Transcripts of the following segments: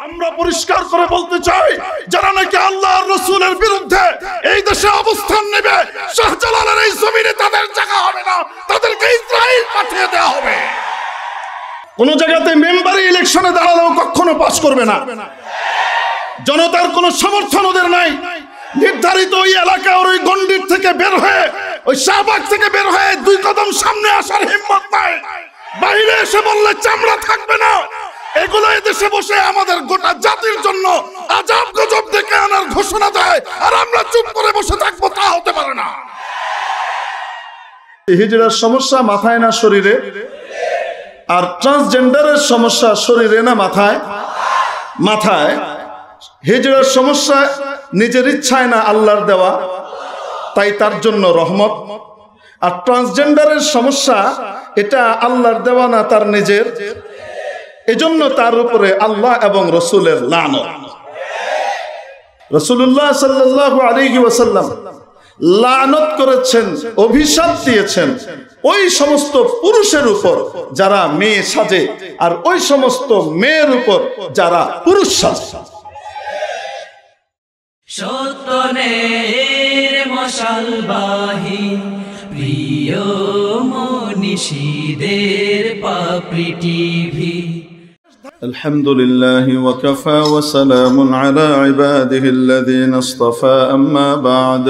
আমরা পরিষ্কার করে বলতে চাই, যারা নাকি আল্লাহর রাসূলের বিরুদ্ধে এই দেশে অবস্থান নেবে, শাহজালালের এই জমিনে তাদের জায়গা হবে না, তাদেরকে ইসরায়েল পাঠিয়ে দেওয়া হবে। কোন জায়গাতে মেম্বারি ইলেকশনে দাঁড়ালেও কখনো পাস করবে না। জনতার কোনো সমর্থন ওদের নাই। নির্ধারিত ওই এলাকা ওই গন্ডির থেকে বের হয়ে, ওই শাহবাগ থেকে বের হয়ে 2 কদম সামনে আসার হিম্মত নাই। বাইরে এসে বললে চামড়া থাকবে না। এগুলো এদেশে বসে আমাদের গোটা জাতির জন্য আজাব গজব ডেকে আনার ঘোষণা দেয়, আর আমরা চুপ করে বসে থাকবো, তা হতে পারে না। হিজড়ার সমস্যা মাথায় না শরীরে, আর ট্রান্সজেন্ডারের সমস্যা শরীরে না মাথায়? মাথায়। হিজড়ার সমস্যা নিজের ইচ্ছায় না আল্লাহর দেওয়া, তাই তার জন্য রহমত। আর ট্রান্সজেন্ডারের সমস্যা এটা আল্লাহর দেওয়া না, তার নিজের, এজন্য তার উপরে আল্লাহ এবং রসুলের লানত। রাসূলুল্লাহ সাল্লাল্লাহু আলাইহি ওয়াসাল্লাম লানত করেছেন, অভিশাপ দিয়েছেন ওই সমস্ত পুরুষের উপর যারা মেয়ে সাজে, আর ওই সমস্ত মেয়ের উপর যারা পুরুষ সাজে। সত্যের মশালবাহী প্রিয় মনীষীদের পাপড়ি টিভি। আলহামদুলিল্লাহি ওয়া কাফা ওয়া সালামুন আলা ইবাদিহি আল্লাযীনা ইসতাফা, আম্মা বা'দ।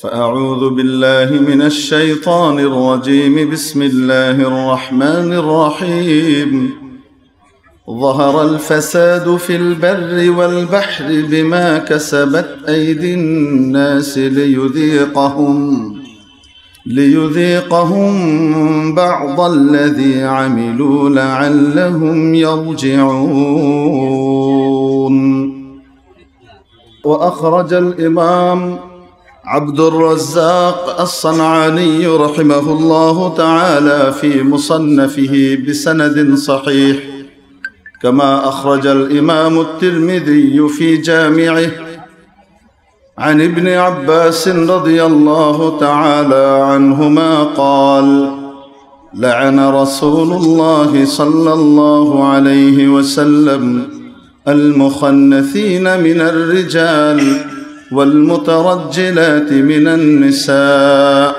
فأعوذ بالله من الشيطان الرجيم. بسم الله الرحمن الرحيم. ظهر الفساد في البر والبحر بما كسبت أيدي الناس ليذيقهم بعض الذي عملوا لعلهم يرجعون. وأخرج الإمام عبد الرزاق الصنعاني رحمه الله تعالى في مصنفه بسند صحيح، كما أخرج الإمام الترمذي في جامعه عن ابن عباس رضي الله تعالى عنهما قال: لعن رسول الله صلى الله عليه وسلم المخنثين من الرجال والمترجلات من النساء،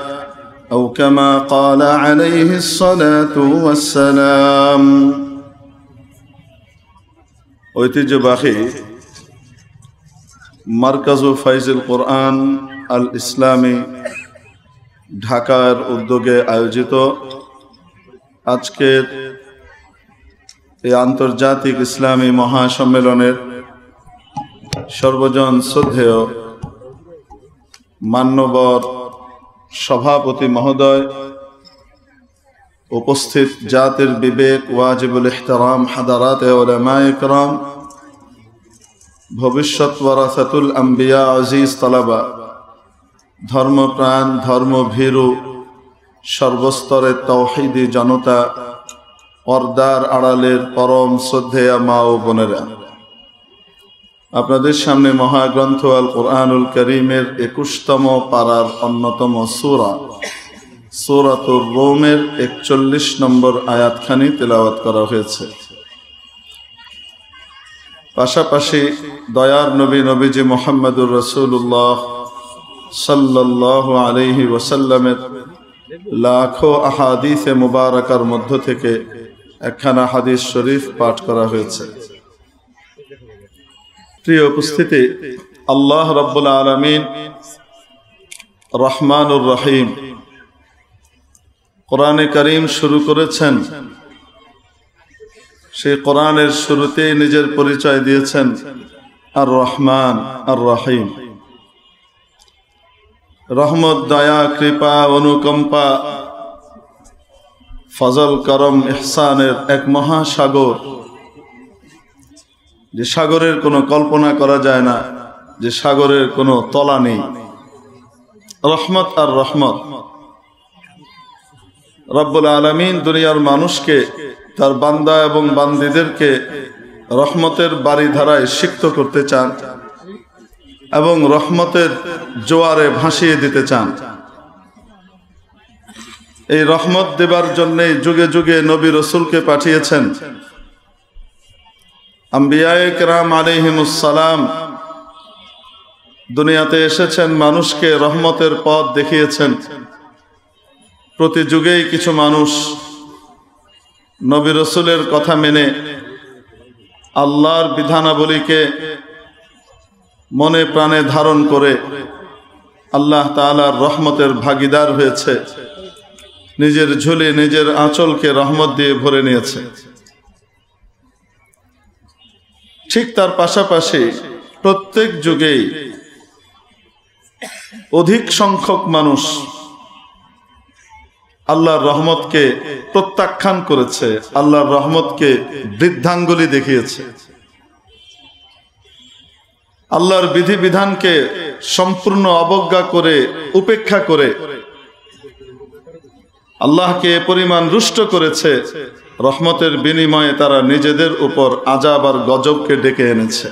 أو كما قال عليه الصلاة والسلام. ঐতিহ্যবাহী মারকাজু ফাইজুল কোরআন আল ইসলামী ঢাকার উদ্যোগে আয়োজিত আজকের এই আন্তর্জাতিক ইসলামী মহাসম্মেলনের সর্বজন শ্রদ্ধেয় মান্যবর সভাপতি মহোদয়, উপস্থিত জাতির বিবেক ওয়াজিবুল ইহতারাম হাদারাতে উলামায়ে ইকরাম, ভবিষ্যৎ ওয়ারাসাতুল আম্বিয়া আজিজ তালাবা, ধর্মপ্রাণ ধর্মভীরু সর্বস্তরের তাওহীদি জনতা, পর্দার আড়ালের পরম শ্রদ্ধেয়া মা ও বোনেরা, আপনাদের সামনে মহাগ্রন্থ আল কোরআনুল করিমের 21তম পারার অন্যতম সূরা সূরাতুর রূমের 41 নম্বর আয়াতখানি তেলাওয়াত করা হয়েছে। পাশাপাশি দয়ার নবী নবীজি মুহাম্মদুর রাসূলুল্লাহ সাল্লাল্লাহু আলাইহি ওয়াসাল্লামের লাখো আহাদিসে মুবারাকার মধ্য থেকে একখানা হাদিস শরীফ পাঠ করা হয়েছে। প্রিয় উপস্থিতি, আল্লাহ রাব্বুল আলামিন রহমানুর রহিম কোরআনে কারীম শুরু করেছেন। সেই কোরআনের শুরুতেই নিজের পরিচয় দিয়েছেন আর রহমান আর রহিম। রহমত, দয়া, কৃপা, অনুকম্পা, ফজল, করম, ইহসানের এক মহাসাগর, যে সাগরের কোনো কল্পনা করা যায় না, যে সাগরের কোনো তলা নেই। রহমত আর রহমত। রব্বুল আলামিন দুনিয়ার মানুষকে, তার বান্দা এবং বান্দীদেরকে রহমতের বারিধারায় সিক্ত করতে চান এবং রহমতের জোয়ারে ভাসিয়ে দিতে চান। এই রহমত দেবার জন্যে যুগে যুগে নবী রসুলকে পাঠিয়েছেন। আম্বিয়ায়ে কেরাম আলাইহিমুস সালাম দুনিয়াতে এসেছেন, মানুষকে রহমতের পথ দেখিয়েছেন। প্রতি যুগেই কিছু মানুষ নবী রাসূলের কথা মেনে আল্লাহর বিধানাবলীকে মনে প্রাণে ধারণ করে আল্লাহ তাআলার রহমতের ভাগীদার হয়েছে, নিজের ঝুলি নিজের আঁচলকে রহমত দিয়ে ভরে নিয়েছে। ঠিক তার পাশাপাশি প্রত্যেক যুগেই অধিক সংখ্যক মানুষ আল্লাহর রহমতকে প্রত্যাখ্যান করেছে, আল্লাহর রহমতকে বৃদ্ধাঙ্গুলি দেখিয়েছে, আল্লাহর বিধিবিধানকে সম্পূর্ণ অবজ্ঞা করে উপেক্ষা করে আল্লাহকে পরিমাণ রুষ্ট করেছে। রহমতের বিনিময়ে তারা নিজেদের উপর আযাব আর গজবকে ডেকে এনেছে।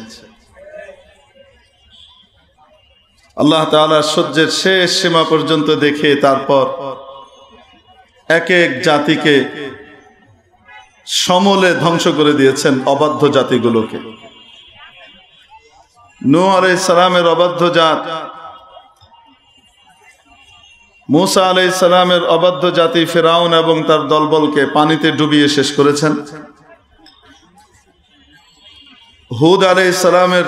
আল্লাহ তাআলা সহ্যের শেষ সীমা পর্যন্ত দেখে তারপর এক এক জাতিকে সমূলে ধ্বংস করে দিয়েছেন, অবাধ্য জাতিগুলোকে। নূহ আলাইহিস সালামের অবাধ্য জাত, মূসা আলাইহিস সালামের অবাধ্য জাতি ফিরআউন এবং তার দলবলকে পানিতে ডুবিয়ে শেষ করেছেন। হুদ আলাইহিস সালামের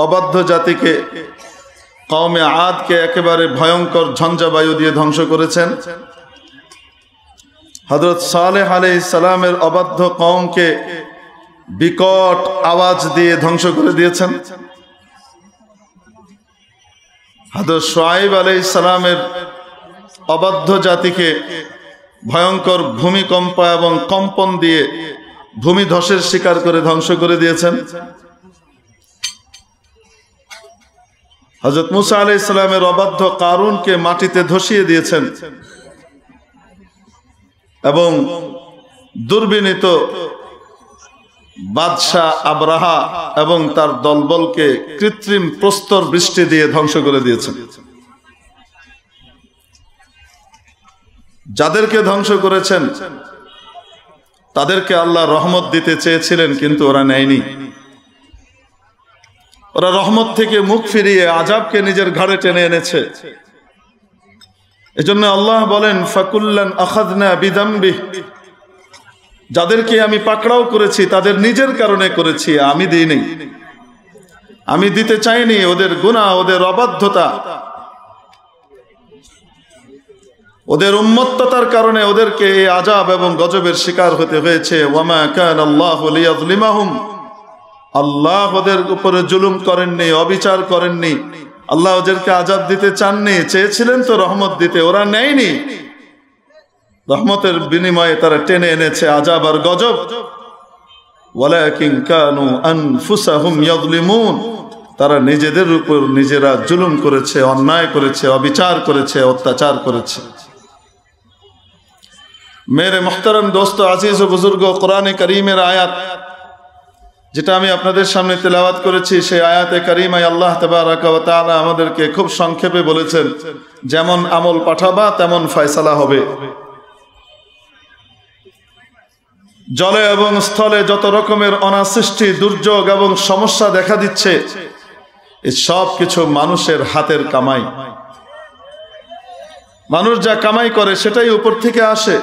অবাধ্য জাতিকে কওমে আদকে একেবারে ভয়ঙ্কর ঝঞ্ঝাবায়ু দিয়ে ধ্বংস করেছেন। হযরত সালেহ আলাইহিস সালামের অবাধ্য কওমকে বিকট আওয়াজ দিয়ে ধ্বংস করে দিয়েছেন। হযরত শুআয়ব আলাইহিস সালামের অবাধ্য জাতিকে ভয়ঙ্কর ভূমিকম্প এবং কম্পন দিয়ে ভূমিধসের শিকার করে ধ্বংস করে দিয়েছেন। হযরত মূসা আলাইহিস সালামের অবাধ্য কারুনকে মাটিতে ধসিয়ে দিয়েছেন এবং দুর্বিনীত বাদশাহ আবরাহা এবং তার দলবলকে কৃত্রিম প্রস্তর বৃষ্টি দিয়ে ধ্বংস করে দিয়েছেন। যাদেরকে ধ্বংস করেছেন তাদেরকে আল্লাহ রহমত দিতে চেয়েছিলেন, কিন্তু ওরা নেয়নি। ওরা রহমত থেকে মুখ ফিরিয়ে আযাবকে নিজের ঘাড়ে টেনে এনেছে। এজন্য আল্লাহ বলেন, ফাকুল্লান আখাযনা বিযামবিহি, যাদেরকে আমি পাকড়াও করেছি তাদের নিজের কারণে করেছি, আমি দিইনি, আমি দিতে চাইনি। ওদের গুনাহ, ওদের অবাধ্যতা, ওদের উম্মত্ততার কারণে ওদেরকে এই আযাব এবং গজবের শিকার হতে হয়েছে। ওয়ামা কানাল্লাহু লিয়াযলিমাহুম, আল্লাহ ওদের উপরে জুলুম করেননি, অবিচার করেননি। আল্লাহ ওদেরকে আযাব দিতে চাননি, চেয়েছিলেন তো রহমত দিতে, ওরা নেয়নি। রহমতের বিনিময়ে তারা টেনে এনেছে আযাব আর গজব। ওয়ালাকিন কানু আনফুসাহুম ইয়াযলিমুন, তারা নিজেদের উপর নিজেরা জুলুম করেছে, অন্যায় করেছে, অবিচার করেছে, অত্যাচার করেছে। মেরে মুহতারাম দোস্ত, আজিজ ও বুজুর্গ, কোরআনে কারীমের আয়াত যেটা আমি আপনাদের সামনে তেলাওয়াত করেছি, সেই আয়াতে কারীমায় আল্লাহ তাবারাকা ওয়া তাআলা আমাদেরকে খুব সংক্ষেপে বলেছেন, যেমন আমল পাঠাবা তেমন ফয়সালা হবে। জলে এবং স্থলে যত রকমের অনাসৃষ্টি, দুর্যোগ এবং সমস্যা দেখা দিচ্ছে, এই সব কিছু মানুষের হাতের কামাই। মানুষ যা কামাই করে সেটাই উপর থেকে আসে।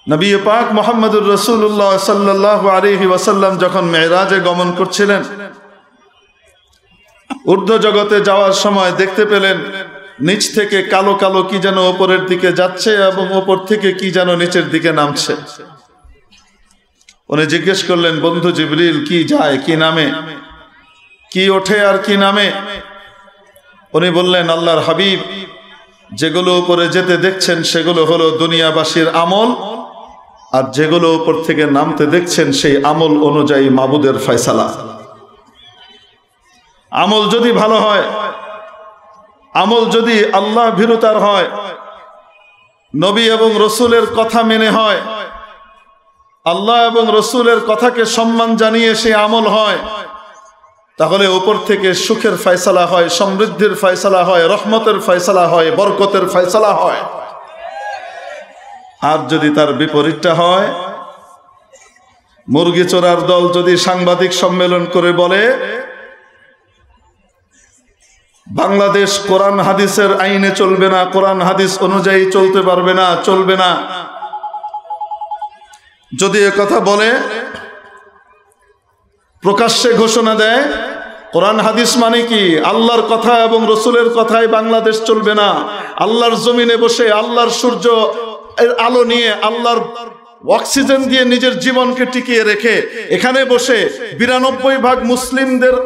নবী পাক মুহাম্মদুর রাসূলুল্লাহ সাল্লাল্লাহু আলাইহি ওয়াসাল্লাম যখন মেরাজে গমন করছিলেন, ঊর্ধ্ব জগতে যাওয়ার সময় দেখতে পেলেন নিচ থেকে কালো কালো কি যেন উপরের দিকে যাচ্ছে এবং উপর থেকে কি যেন নিচের দিকে নামছে। উনি জিজ্ঞেস করলেন, বন্ধু জিবরিল, কি যায়, কি নামে, কি ওঠে আর কি নামে? উনি বললেন, আল্লাহর হাবিব, যেগুলো উপরে যেতে দেখছেন সেগুলো হলো দুনিয়াবাসীর আমল, আর যেগুলো উপর থেকে নামতে দেখছেন সেই আমল অনুযায়ী মাবুদের ফয়সালা। আমল যদি ভালো হয়, আমল যদি আল্লাহ ভীরুতার হয়, নবী এবং রসুলের কথা মেনে হয়, আল্লাহ এবং রসুলের কথাকে সম্মান জানিয়ে সেই আমল হয়, তাহলে উপর থেকে সুখের ফয়সালা হয়, সমৃদ্ধির ফয়সালা হয়, রহমতের ফয়সালা হয়, বরকতের ফয়সালা হয়। আর যদি তার বিপরীতটা হয়, মুরগি চোরার দল যদি সাংবাদিক সম্মেলন করে বলে বাংলাদেশ কোরআন হাদিসের আইনে চলবে না, কোরআন হাদিস অনুযায়ী চলতে পারবে না, চলবে না, যদি কথা বলে প্রকাশ্যে ঘোষণা দেয় কোরআন হাদিস মানে কি আল্লাহর কথা এবং রসুলের কথায় বাংলাদেশ চলবে না, আল্লাহর জমিনে বসে আল্লাহর সূর্য এর আলো নিয়ে আল্লাহর অক্সিজেন দিয়ে নিজের জীবনকে টিকিয়ে রেখে এখানে বসে 92% মুসলিমদের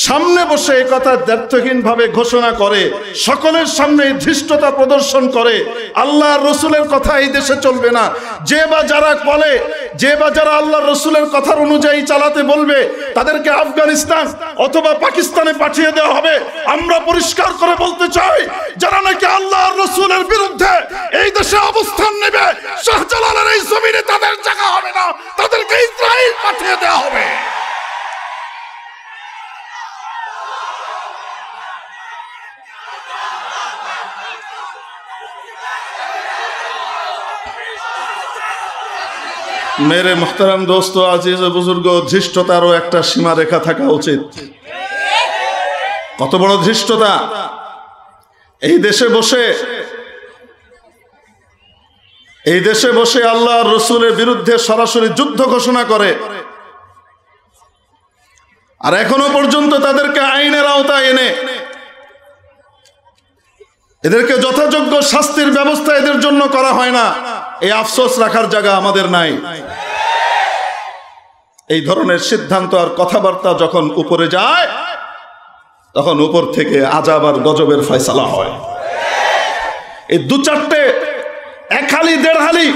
সামনে বসে এই কথা দ্ব্যর্থহীন ভাবে ঘোষণা করে, সকলের সামনে ধৃষ্টতা প্রদর্শন করে আল্লাহর রসুলের কথা এই দেশে চলবে না, যে বা যারা বলে, যে বা যারা আল্লাহর রসুলের কথার অনুযায়ী চালাতে বলবে তাদেরকে আফগানিস্তান অথবা পাকিস্তানে পাঠিয়ে দেওয়া হবে। আমরা পরিষ্কার করে বলতে চাই, যারা নাকি আল্লাহর রসুলের বিরুদ্ধে এই দেশে অবস্থান নেবে, শাহজালালের এই জমিনে তাদের জায়গা হবে না, তাদেরকে ইসরায়েল পাঠিয়ে দেওয়া হবে। मेरे मुहतरम दोस्तों, आजीज बुजुर्गो, धृष्टतारो एक सीमा रेखा थाका उचित। कत बड़ धृष्टता এই দেশে বসে আল্লাহর রাসূলের বিরুদ্ধে সরাসরি যুদ্ধ ঘোষণা করে, আর এখনো পর্যন্ত তাদেরকে আইনের আওতায় এনে এদেরকে যথাযোগ্য শাস্তির ব্যবস্থা এদের জন্য করা হয় না। এই আফসোস রাখার জায়গা আমাদের নাই। এই ধরনের সিদ্ধান্ত আর কথাবার্তা যখন উপরে যায় তখন উপর থেকে আযাব আর গজবের ফয়সালা হয়। এই দু চারটে এক হালি দেড় হালি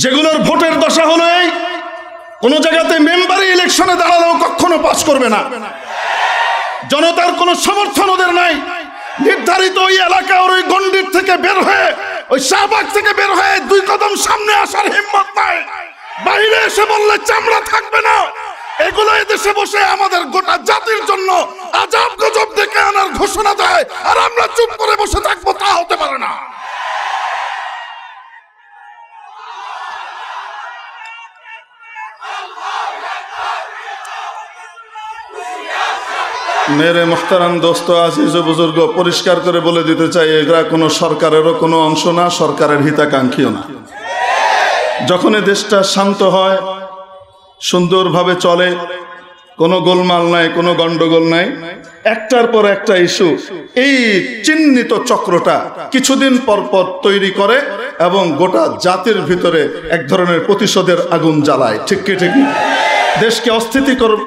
যেগুলোর ভোটের দশা হলো এই, কোন জায়গাতে মেম্বারি ইলেকশনে দাঁড়ালেও কখনো পাস করবে না, জনতার কোনো সমর্থন ওদের নাই। নির্ধারিত ওই এলাকা ওর ওই গন্ডির থেকে বের হয়ে, ওই শাহবাগ থেকে বের হয়ে 2 কদম সামনে আসার হিম্মত নাই। বাইরে এসে বললে চামড়া থাকবে না। এগুলো এদেশে বসে আমাদের গোটা জাতির জন্য আযাব গজব ডেকে আনার ঘোষণা দেয়, আর আমরা চুপ করে বসে থাকবো, তা হতে পারে না। मेरे मुहतरम दोस्तों, आजीज बुजुर्ग, परिष्कार करे बोले दिते चाই এগুলা কোনো সরকারেরও কোনো অংশ না, সরকারের হিতাকাঙ্ক্ষীও না। যখন এই দেশটা শান্ত হয়, সুন্দরভাবে চলে, কোনো গোলমাল নাই, কোনো গন্ডগোল নাই, একটার পর একটা ইস্যু এই চিহ্নিত চক্রটা কিছুদিন পর পর তৈরি করে এবং গোটা জাতির ভিতরে এক ধরনের প্রতিশোধের আগুন জ্বালায়। ঠিক কি ঠিক না? দেশকে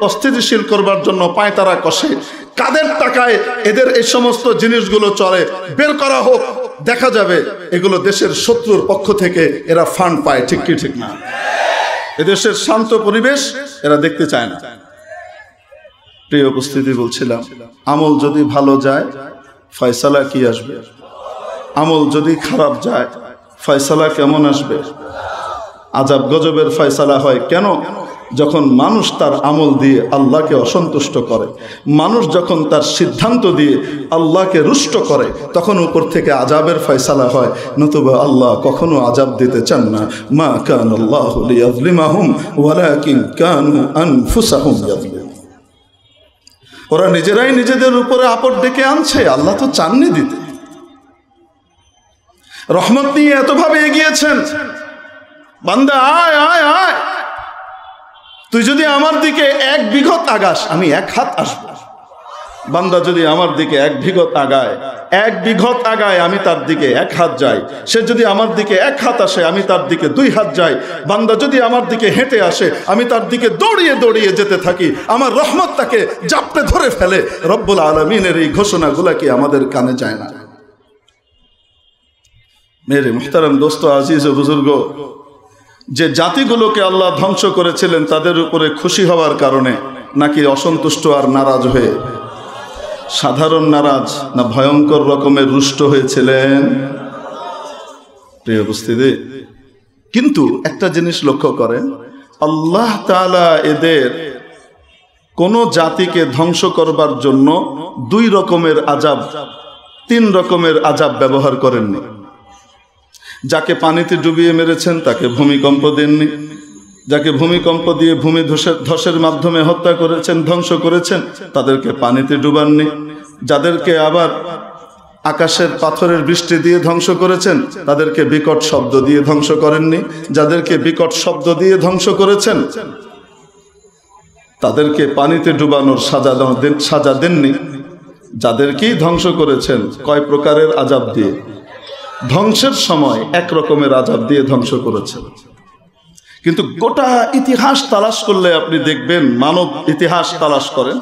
অস্থিতিশীল করবার জন্য পায়তারা কষে। কাদের টাকায় এদের এই সমস্ত জিনিসগুলো চলে বের করা হোক, দেখা যাবে এগুলো দেশের শত্রুর পক্ষ থেকে এরা ফান্ড পায়। ঠিক কি ঠিক না? এদেশের শান্ত পরিবেশ এরা দেখতে চায় না। প্রিয় উপস্থিতি, বলছিলাম আমল যদি ভালো যায় ফয়সালা কি আসবে, আমল যদি খারাপ যায় ফয়সালা কেমন আসবে? আযাব গজবের ফয়সালা হয় কেন? যখন মানুষ তার আমল দিয়ে আল্লাহকে অসন্তুষ্ট করে, মানুষ যখন তার সিদ্ধান্ত দিয়ে আল্লাহকে রুষ্ট করে, তখন উপর থেকে আযাবের ফয়সালা হয়। নতুবা আল্লাহ কখনো আযাব দিতে চান না। মা কানাল্লাহু লিয়াযলিমাহুম ওয়ালাকিন কানু আনফুসাহুম ইয়াযলিমুন। ওরা নিজেরাই নিজেদের উপরে আপদ ডেকে আনছে, আল্লাহ তো চাননি দিতে। রহমত নিয়ে এতভাবে এগিয়েছেন, বান্দা আয় আয় আয়, তুই যদি আমার দিকে 1 বিঘত আগাস আমি 1 হাত আসব। বান্দা যদি আমার দিকে 1 বিঘত আগায়, 1 বিঘত আগায় আমি তার দিকে 1 হাত যাই। সে যদি আমার দিকে 1 হাত আসে আমি তার দিকে 2 হাত যাই। বান্দা যদি আমার দিকে হেঁটে আসে আমি তার দিকে দৌড়িয়ে দৌড়িয়ে যেতে থাকি। আমার রহমত তাকে জাপটে ধরে ফেলে। রব্বুল আলামিনের এই ঘোষণাগুলা কি আমাদের কানে যায় না? মেরে মুহতারাম দোস্ত, আজিজ ও বুজুর্গ, যে জাতিগুলোকে আল্লাহ ধ্বংস করেছিলেন তাদের উপরে খুশি হওয়ার কারণে নাকি অসন্তুষ্ট আর নারাজ হয়ে? সাধারণ নারাজ না ভয়ঙ্কর রকমের রুষ্ট হয়েছিলেন? প্রিয় উপস্থিতি, কিন্তু একটা জিনিস লক্ষ্য করেন, আল্লাহ তাআলা এদের কোন জাতিকে ধ্বংস করবার জন্য 2 রকমের আযাব, 3 রকমের আযাব ব্যবহার করেননি। যাকে পানিতে ডুবিয়ে মেরেছেন তাকে ভূমিকম্প দেননি, যাকে ভূমিকম্প দিয়ে ভূমি ধসের মাধ্যমে হত্যা করেছেন, ধ্বংস করেছেন, তাদেরকে পানিতে ডুবাননি। যাদেরকে আবার আকাশের পাথরের বৃষ্টি দিয়ে ধ্বংস করেছেন, তাদেরকে বিকট শব্দ দিয়ে ধ্বংস করেননি। যাদেরকে বিকট শব্দ দিয়ে ধ্বংস করেছেন, তাদেরকে পানিতে ডুবানোর সাজা দেননি। যাদেরকেই ধ্বংস করেছেন কয় প্রকারের আযাব দিয়ে? ধ্বংসের সময় এক রকমের আযাব দিয়ে ধ্বংস করেছেন। কিন্তু গোটা ইতিহাস তালাশ করলে আপনি দেখবেন, মানব ইতিহাস তালাশ করেন,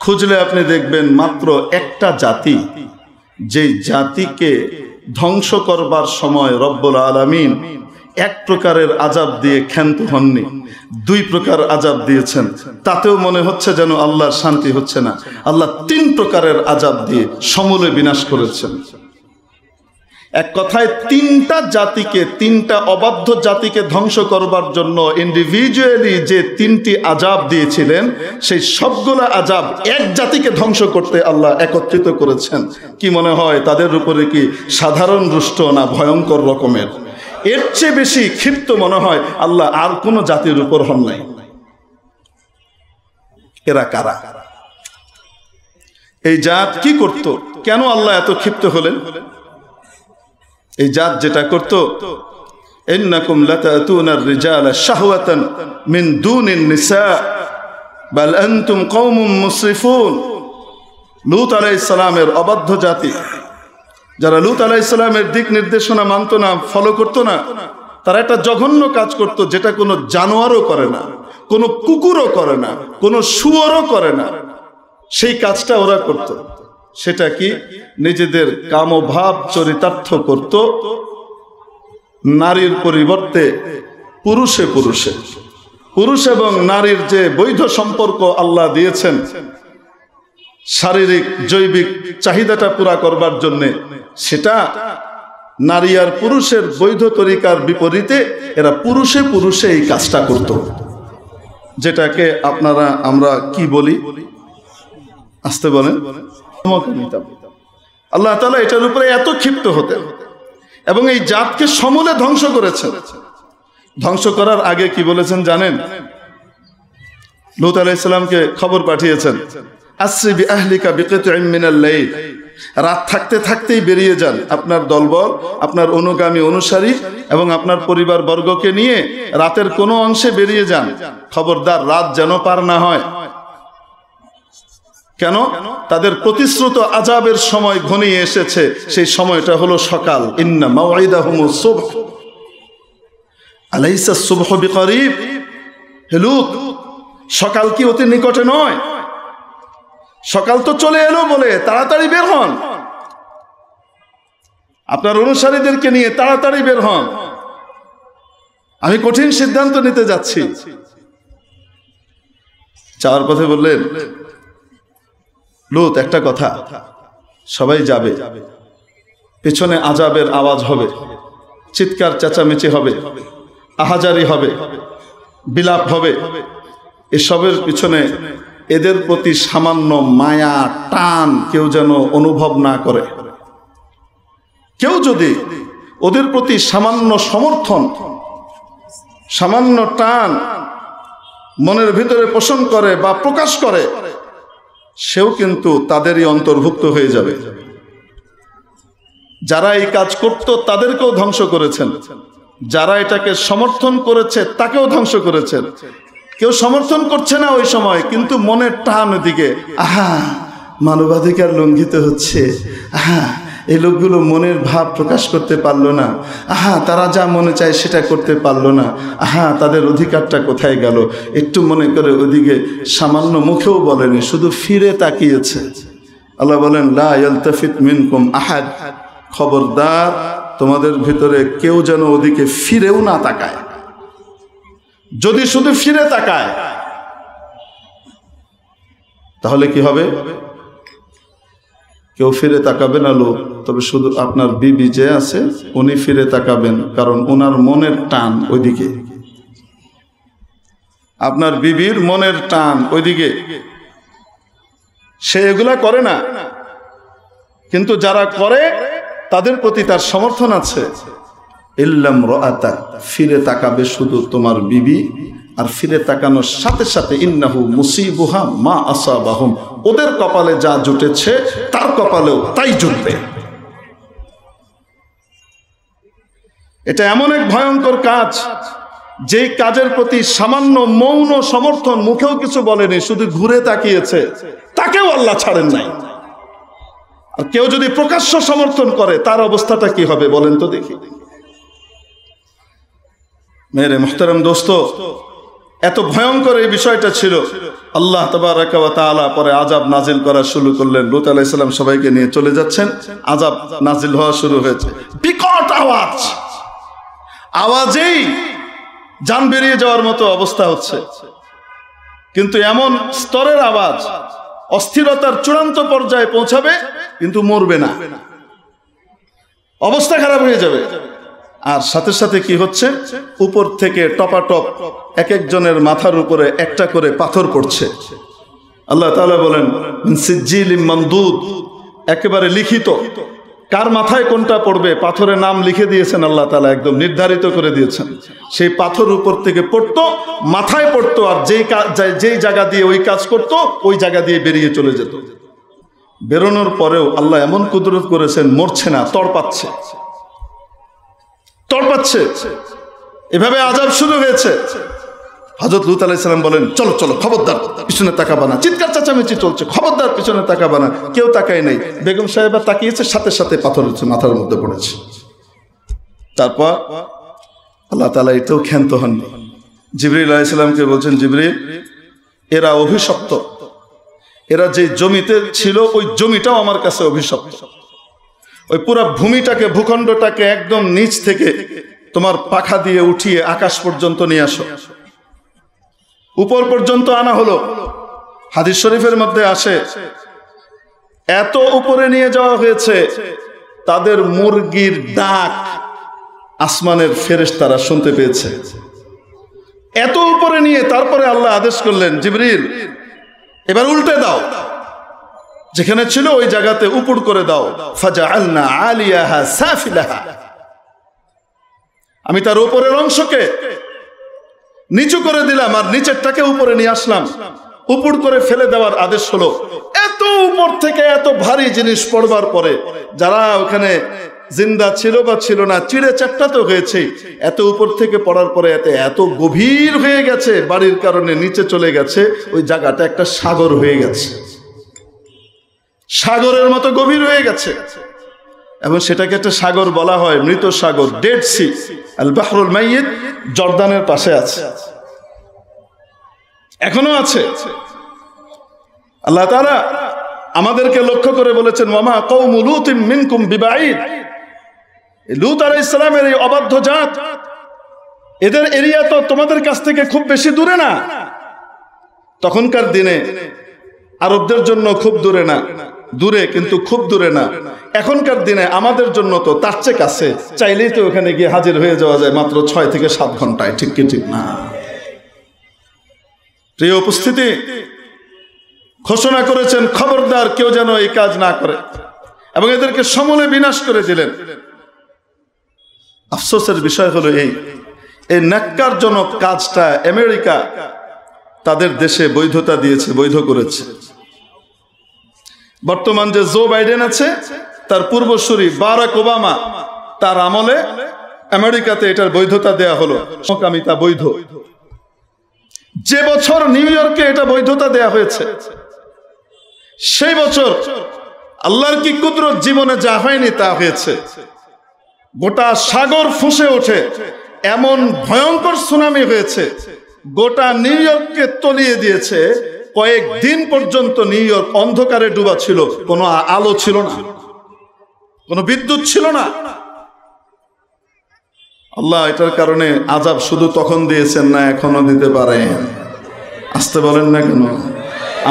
খুঁজলে আপনি দেখবেন মাত্র একটা জাতি, যেই জাতিকে ধ্বংস করবার সময় রব্বুল আলামিন এক প্রকারের আযাব দিয়ে ক্ষান্ত হননি, দুই প্রকার আযাব দিয়েছেন। তাতেও মনে হচ্ছে যেন আল্লাহর শান্তি হচ্ছে না। আল্লাহ তিন প্রকারের আযাব দিয়ে সমূলে বিনাশ করেছেন। এক কথায় তিনটা জাতিকে, তিনটা অবাধ্য জাতিকে ধ্বংস করবার জন্য ইন্ডিভিজুয়ালি যে তিনটি আযাব দিয়েছিলেন, সেই সবগুলা আযাব এক জাতিকে ধ্বংস করতে আল্লাহ একত্রিত করেছেন। কি মনে হয় তাদের উপরে কি সাধারণ রুষ্ট না ভয়ঙ্কর রকমের? এর চেয়ে বেশি ক্ষিপ্ত মনে হয় আল্লাহ আর কোন জাতির উপর হন নাই। এরা কারা? এই জাত কি করত? কেন আল্লাহ এত ক্ষিপ্ত হলেন? এই জাত যেটা করত, ইন্নাকুম লাতাতুনার রিজালা শাহওয়াতান মিন দুনিন নিসা বাল আনতুম কওমুম মুসরিফুন। লূত আলাইহিস সালামের অবাধ্য জাতি, যারা লূত আলাইহিস সালামের দিক নির্দেশনা মানত না, ফলো করতো না, তারা একটা জঘন্য কাজ করত যেটা কোনো জানোয়ারও করে না, কোনো কুকুরও করে না, কোনো শুয়োরও করে না। সেই কাজটা ওরা করত। সেটা কি? নিজেদের কামভাব চরিতার্থ করত নারীর পরিবর্তে পুরুষে পুরুষে। পুরুষ এবং নারীর যে বৈধ সম্পর্ক আল্লাহ দিয়েছেন শারীরিক জৈবিক চাহিদাটা পুরা করবার জন্যে, সেটা নারী আর পুরুষের বৈধ তরিকার বিপরীতে এরা পুরুষে পুরুষে এই কাজটা করত, যেটাকে আমরা কি বলি? আসতে বলেন। আল্লাহ তাআলা এটার উপরে এত ক্ষিপ্ত হতেন এবং এই জাতকে সমূলে ধ্বংস করেছেন। ধ্বংস করার আগে কি বলেছেন জানেন? লূত আলাইহিস সালামকে খবর পাঠিয়েছেন, আসরি বিআহলিকা বিকিতইম মিনাল লাইল, রাত থাকতে থাকতেই বেরিয়ে যান, আপনার দলবল, আপনার অনুগামী অনুসারী এবং আপনার পরিবার বর্গকে নিয়ে রাতের কোনো অংশে বেরিয়ে যান। খবরদার রাত যেন পার না হয়। কেন? তাদের প্রতিশ্রুত আযাবের সময় ঘনিয়ে এসেছে। সেই সময়টা হলো সকাল। ইন্না মাওঈদাহুমুস সুবহ আলাইসা সুবহু বিকরিব। হে লূত, সকাল কি অতি নিকটে নয়? সকাল তো চলে এলো বলে তাড়াতাড়ি বের হন, আপনার অনুসারীদেরকে নিয়ে তাড়াতাড়ি বের হন, আমি কঠিন সিদ্ধান্ত নিতে যাচ্ছি। যাওয়ার পথে বললেন, লূত একটা কথা, সবাই যাবে, পেছনে আযাবের আওয়াজ হবে, চিৎকার চেঁচামেচি হবে, আহাজারি হবে, বিলাপ হবে। এসবের পিছনে এদের প্রতি সামান্য মায়া টান কেউ যেন অনুভব না করে। কেউ যদি ওদের প্রতি সামান্য সমর্থন, সামান্য টান মনের ভিতরে পোষণ করে বা প্রকাশ করে, সেও কিন্তু তাদেরই অন্তর্ভুক্ত হয়ে যাবে। যারা এই কাজ করত তাদেরকেও ধ্বংস করেছেন, যারা এটাকে সমর্থন করেছে তাকেও ধ্বংস করেছেন। কেউ সমর্থন করছে না ওই সময়, কিন্তু মনের টান ওদিকে, আহা মানবাধিকার লঙ্ঘিত হচ্ছে, আহা এই লোকগুলো মনের ভাব প্রকাশ করতে পারলো না, আহা তারা যা মনে চায় সেটা করতে পারলো না, আহা তাদের অধিকারটা কোথায় গেল। একটু মনে করে ওদিকে সামান্য মুখেও বলেনি, শুধু ফিরে তাকিয়েছে। আল্লাহ বলেন, লা ইয়ালতাফিত মিনকুম আহাদ, খবরদার তোমাদের ভিতরে কেউ যেন ওদিকে ফিরেও না তাকায়। যদি শুধু ফিরে তাকায় তাহলে কি হবে? কেউ ফিরে তাকাবে না লোক, তবে শুধু আপনার বিবি যে আছে উনি ফিরে তাকাবেন, কারণ ওনার মনের টান ওইদিকে। আপনার বিবির মনের টান ওইদিকে। সে এগুলা করে না, কিন্তু যারা করে তাদের প্রতি তার সমর্থন আছে। ইল্লাম রাআতাক, ফিরে তাকাবে শুধু তোমার বিবি, আর ফিরে তাকানোর সাথে সাথে ইন্নাহু মুসিবুহা মা আসাবাহুম, ওদের কপালে যা জুটেছে তার কপালেও তাই জুটবে। এটা এমন এক ভয়ঙ্কর কাজ, যেই কাজের প্রতি সামান্য মৌন সমর্থন, মুখেও কিছু বলেনি, শুধু ঘুরে তাকিয়েছে, তাকেও আল্লাহ ছাড়েন নাই। আর কেউ যদি প্রকাশ্য সমর্থন করে তার অবস্থাটা কি হবে বলেন তো দেখি। মেরে মুহতারাম দোস্ত, এত ভয়ঙ্কর এই বিষয়টা ছিল। আল্লাহ তাবারাকা ওয়া তাআলা পরে আযাব নাজিল করা শুরু করলেন। লূত আলাইহিস সালাম সবাইকে নিয়ে চলে যাচ্ছেন, আযাব নাজিল হওয়া শুরু হয়েছে। বিকট আওয়াজ, আওয়াজেই জান বেরিয়ে যাওয়ার মতো অবস্থা হচ্ছে। কিন্তু এমন স্তরের আওয়াজ, অস্থিরতার চূড়ান্ত পর্যায়ে পৌঁছাবে কিন্তু মরবে না, অবস্থা খারাপ হয়ে যাবে। আর সাথে সাথে কি হচ্ছে, উপর থেকে টপাটপ এক একজনের মাথার উপরে একটা করে পাথর পড়ছে। আল্লাহ তাআলা বলেন মিন সিজ্জিলিম মামদুদ, একেবারে লিখিত, কার মাথায় কোনটা পড়বে পাথরের নাম লিখে দিয়েছেন আল্লাহ তাআলা, একদম নির্ধারিত করে দিয়েছেন। সেই পাথর উপর থেকে পড়তো, মাথায় পড়তো, আর যেই জায়গা দিয়ে ওই কাজ করত ওই জায়গা দিয়ে বেরিয়ে চলে যেত। বেরোনোর পরেও আল্লাহ এমন কুদরত করেছেন, মরছে না, তড়পাচ্ছে। এভাবে আযাব শুরু হয়েছে। হযরত লূত আলাইহিস সালাম বলেন, চলো চলো, খবরদার পিছনে তাকাবা না। চিৎকার চেঁচামেচি চলছে, খবরদার পিছনে তাকাবা না। কেউ তাকায় নাই। বেগম সাহেবা তাকিয়েছে, সাথে সাথে পাথর মাথার মধ্যে পড়েছে। তারপর আল্লাহ তাআলা এটাও ক্ষান্ত হননি। জিবরিল আলাইহিস সালামকে বলছেন, জিবরিল, এরা অভিশপ্ত, এরা যে জমিতে ছিল ওই জমিটাও আমার কাছে অভিশপ্ত। ওই পুরো ভূমিটাকে, ভূখণ্ডটাকে একদম নিচ থেকে তোমার পাখা দিয়ে উঠিয়ে আকাশ পর্যন্ত নিয়ে আসো। উপর পর্যন্ত আনা হলো। হাদিস শরীফের মধ্যে আসে, এত উপরে নিয়ে যাওয়া হয়েছে, তাদের মুরগির ডাক আসমানের ফেরেশতারা শুনতে পেয়েছে। এত উপরে নিয়ে তারপরে আল্লাহ আদেশ করলেন, জিবরিল এবার উল্টে দাও, যেখানে ছিল ওই জায়গাতে উপুড় করে দাও। ফাজআলনা আলিয়াহা সাফিলাহা, আমি তার উপরের অংশকে নিচু করে দিলাম আর নিচেরটাকে উপরে নিয়ে আসলাম। উপুড় করে ফেলে দেওয়ার আদেশ হলো। এত উপর থেকে এত ভারী জিনিস পড়বার পরে যারা ওখানে জিন্দা ছিল বা ছিল না, চিড়ে চ্যাপ্টা তো হয়েছে। এত উপর থেকে পড়ার পরে এত গভীর হয়ে গেছে, বাড়ির কারণে নিচে চলে গেছে, ওই জায়গাটা একটা সাগর হয়ে গেছে, সাগরের মতো গভীর হয়ে গেছে। এবং সেটাকে একটা সাগর বলা হয়, মৃত সাগর, ডেড সি, আল বাহরুল মাইয়িত, জর্দানের পাশে আছে, এখনো আছে। আল্লাহ তাআলা আমাদেরকে লক্ষ্য করে বলেছেন, ওয়ামা কওমু লূতিন মিনকুম বিবাঈদ, লূত আলাইহিস সালামের এই অবাধ্য জাত, এদের এরিয়া তো তোমাদের কাছ থেকে খুব বেশি দূরে না। তখনকার দিনে আরবদের জন্য খুব দূরে না, দূরে কিন্তু খুব দূরে না। এখনকার দিনে আমাদের জন্য তো তার চেয়ে কাছে, চাইলেই তো ওখানে গিয়ে হাজির হয়ে যাওয়া যায় মাত্র 6 থেকে 7 ঘন্টায়। ঠিক কি ঠিক না? প্রিয় উপস্থিতি, ঘোষণা করেছেন খবরদার কেউ যেন এই কাজ না করে, এবং এদেরকে সমূলে বিনাশ করে দিলেন। আফসোসের বিষয় হলো এই ন্যাক্কারজনক কাজটা আমেরিকা তাদের দেশে বৈধতা দিয়েছে, বৈধ করেছে। বর্তমান যে জো বাইডেন আছে, তার পূর্বসূরি বারাক ওবামা, তার আমলে আমেরিকাতে এটার বৈধতা দেয়া হলো, সমকামিতা বৈধ। যে বছর নিউ ইয়র্কে এটা বৈধতা দেয়া হয়েছে, সেই বছর আল্লাহর কি কুদরত, জীবনে যা হয়নি তা হয়েছে। গোটা সাগর ফুঁসে ওঠে, এমন ভয়ঙ্কর সুনামি হয়েছে, গোটা নিউ ইয়র্ককে তলিয়ে দিয়েছে। কয়েকদিন পর্যন্ত নিউ ইয়র্ক অন্ধকারে ডুবা ছিল, কোনো আলো ছিল না, কোনো বিদ্যুৎ ছিল না। আল্লাহ এটার কারণে আযাব শুধু তখন দিয়েছেন না, এখনো দিতে পারেন। আসতে বলেন না কেন?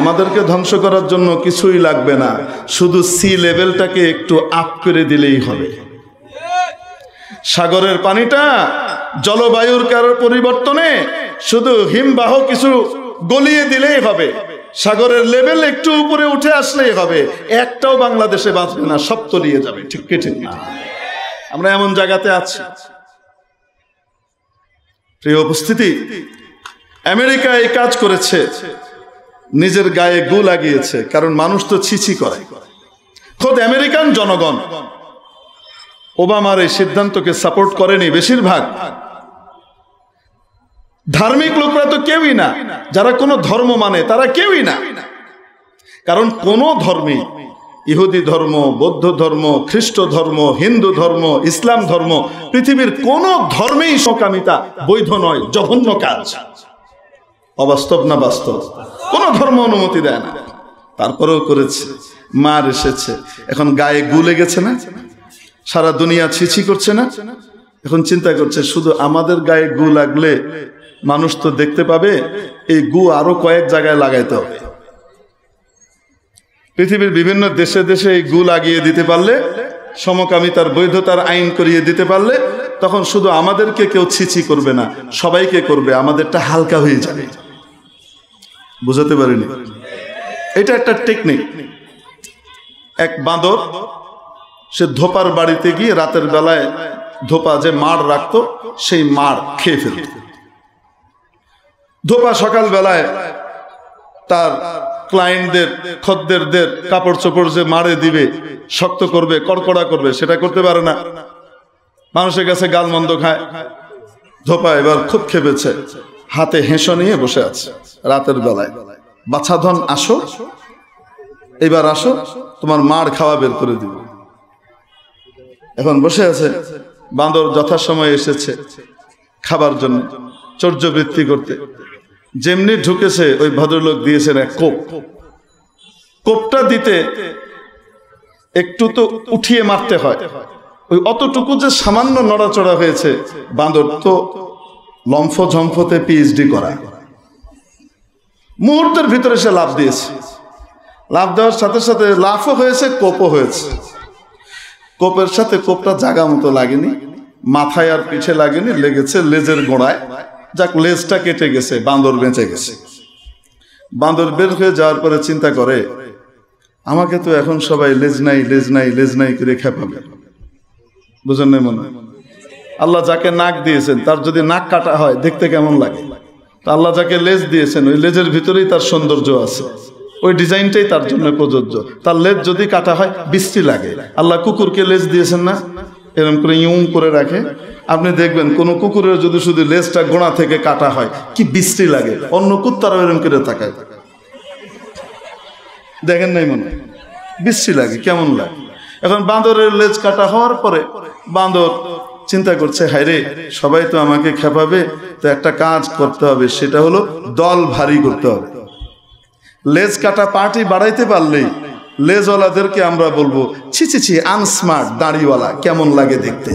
আমাদেরকে ধ্বংস করার জন্য কিছুই লাগবে না, শুধু সি লেভেলটাকে একটু আপ করে দিলেই হবে। সাগরের পানিটা জলবায়ুর পরিবর্তনে শুধু হিমবাহ কিছু গলিয়ে দিলেই হবে, সাগরের লেভেল একটু উপরে উঠে আসলেই হবে। একটাও বাংলাদেশে বাঁচবে না, সব তলিয়ে যাবে। ঠিক কি ঠিক না? আমরা এমন জায়গাতে আছি, প্রিয় উপস্থিতি, আমেরিকা এই কাজ করেছে, নিজের গায়ে গু লাগিয়েছে, কারণ মানুষ তো ছিছি করে। খোদ আমেরিকান জনগণ ওবামার এই সিদ্ধান্তকে সাপোর্ট করেনি। বেশিরভাগ ধার্মিক লোকরা তো কেউই না, যারা কোনো ধর্ম মানে তারা কেউই না। কারণ কোন ধর্মে, ইহুদি ধর্ম, বৌদ্ধ ধর্ম, খ্রিস্ট ধর্ম, হিন্দু ধর্ম, ইসলাম ধর্ম, পৃথিবীর কোন ধর্মেই সমকামিতা বৈধ নয়, জঘন্য কাজ। অবাস্তব না বাস্তব? কোন ধর্ম অনুমতি দেয় না, তারপরেও করেছে। মার এসেছে, এখন গায়ে গু লেগেছে না, সারা দুনিয়া ছিছি করছে না। এখন চিন্তা করছে শুধু আমাদের গায়ে গু লাগলে মানুষ তো দেখতে পাবে, এই গু আরো কয়েক জায়গায় লাগাইতে হবে। পৃথিবীর বিভিন্ন দেশে দেশে এই গু লাগিয়ে দিতে পারলে, সমকামিতার বৈধতার আইন করিয়ে দিতে পারলে, তখন শুধু আমাদেরকে কেউ ছিছি করবে না, সবাইকে করবে, আমাদেরটা হালকা হয়ে যাবে। বুঝাতে পারিনি? এটা একটা টেকনিক। এক বাঁদর, সে ধোপার বাড়িতে গিয়ে রাতের বেলায় ধোপা যে মাড় রাখতো সেই মাড় খেয়ে ফেলত। ধোপা সকাল বেলায় তার ক্লায়েন্টদের, খদ্দেরদের কাপড় চোপড় যে মারে দিবে, শক্ত করবে, কড়কড়া করবে, সেটা করতে পারে না। মানুষের কাছে গালমন্দ খায়। ধোপা এবার খুব খেপেছে, হাতে হেঁসো নিয়ে বসে আছে রাতের বেলায়। বাছাধন আসো, এবার আসো, তোমার মার খাওয়া বের করে দিব। এখন বসে আছে। বাঁদর যথাসময়ে এসেছে খাবার জন্য, চর্যবৃত্তি করতে। যেমনি ঢুকেছে, ওই ভদ্রলোক দিয়েছেন এক কোপ। কোপটা দিতে একটু তো উঠিয়ে মারতে হয়, ওই অতটুকু যে সামান্য নড়াচড়া হয়েছে। বাঁদর তো লম্ফ ঝম্ফতে পিএইচডি করা, মুহূর্তের ভিতরে সে লাফ দিয়েছে। লাফ দেওয়ার সাথে সাথে লাফও হয়েছে, কোপও হয়েছে। কোপের সাথে কোপটা জাগা মতো লাগেনি, মাথায় আর পিঠে লাগেনি, লেগেছে লেজের গোড়ায়। যাক, লেজটা কেটে গেছে, বাঁদর বেঁচে গেছে। বাঁদর বের হয়ে যাওয়ার পরে চিন্তা করে, আমাকে তো এখন সবাই লেজ নাই লেজ নাই লেজ নাই করে খেপাবে। বুঝেন না? মনে আল্লাহ যাকে নাক দিয়েছেন তার যদি নাক কাটা হয় দেখতে কেমন লাগে? তা আল্লাহ যাকে লেজ দিয়েছেন ওই লেজের ভিতরেই তার সৌন্দর্য আছে, ওই ডিজাইনটাই তার জন্য প্রযোজ্য। তার লেজ যদি কাটা হয় বিশ্রী লাগে। আল্লাহ কুকুরকে লেজ দিয়েছেন না, এরকম করে ইউং করে রাখে। আপনি দেখবেন কোন কুকুরের যদি শুধু লেজটা গোড়া থেকে কাটা হয় কি বিশ্রী লাগে, অন্য কুত্তারাও এরকম করে তাকায়। দেখেন নাই? মনে বিশ্রী লাগে, কেমন লাগে। এখন বাঁদরের লেজ কাটা হওয়ার পরে বাঁদর চিন্তা করছে, হায়রে সবাই তো আমাকে খেপাবে, তো একটা কাজ করতে হবে, সেটা হলো দল ভারী করতে হবে। লেজ কাটা পার্টি বাড়াইতে পারলেই লেজওয়ালাদেরকে আমরা বলবো, ছি ছি ছি, আনস্মার্ট দাড়িওয়ালা, কেমন লাগে দেখতে।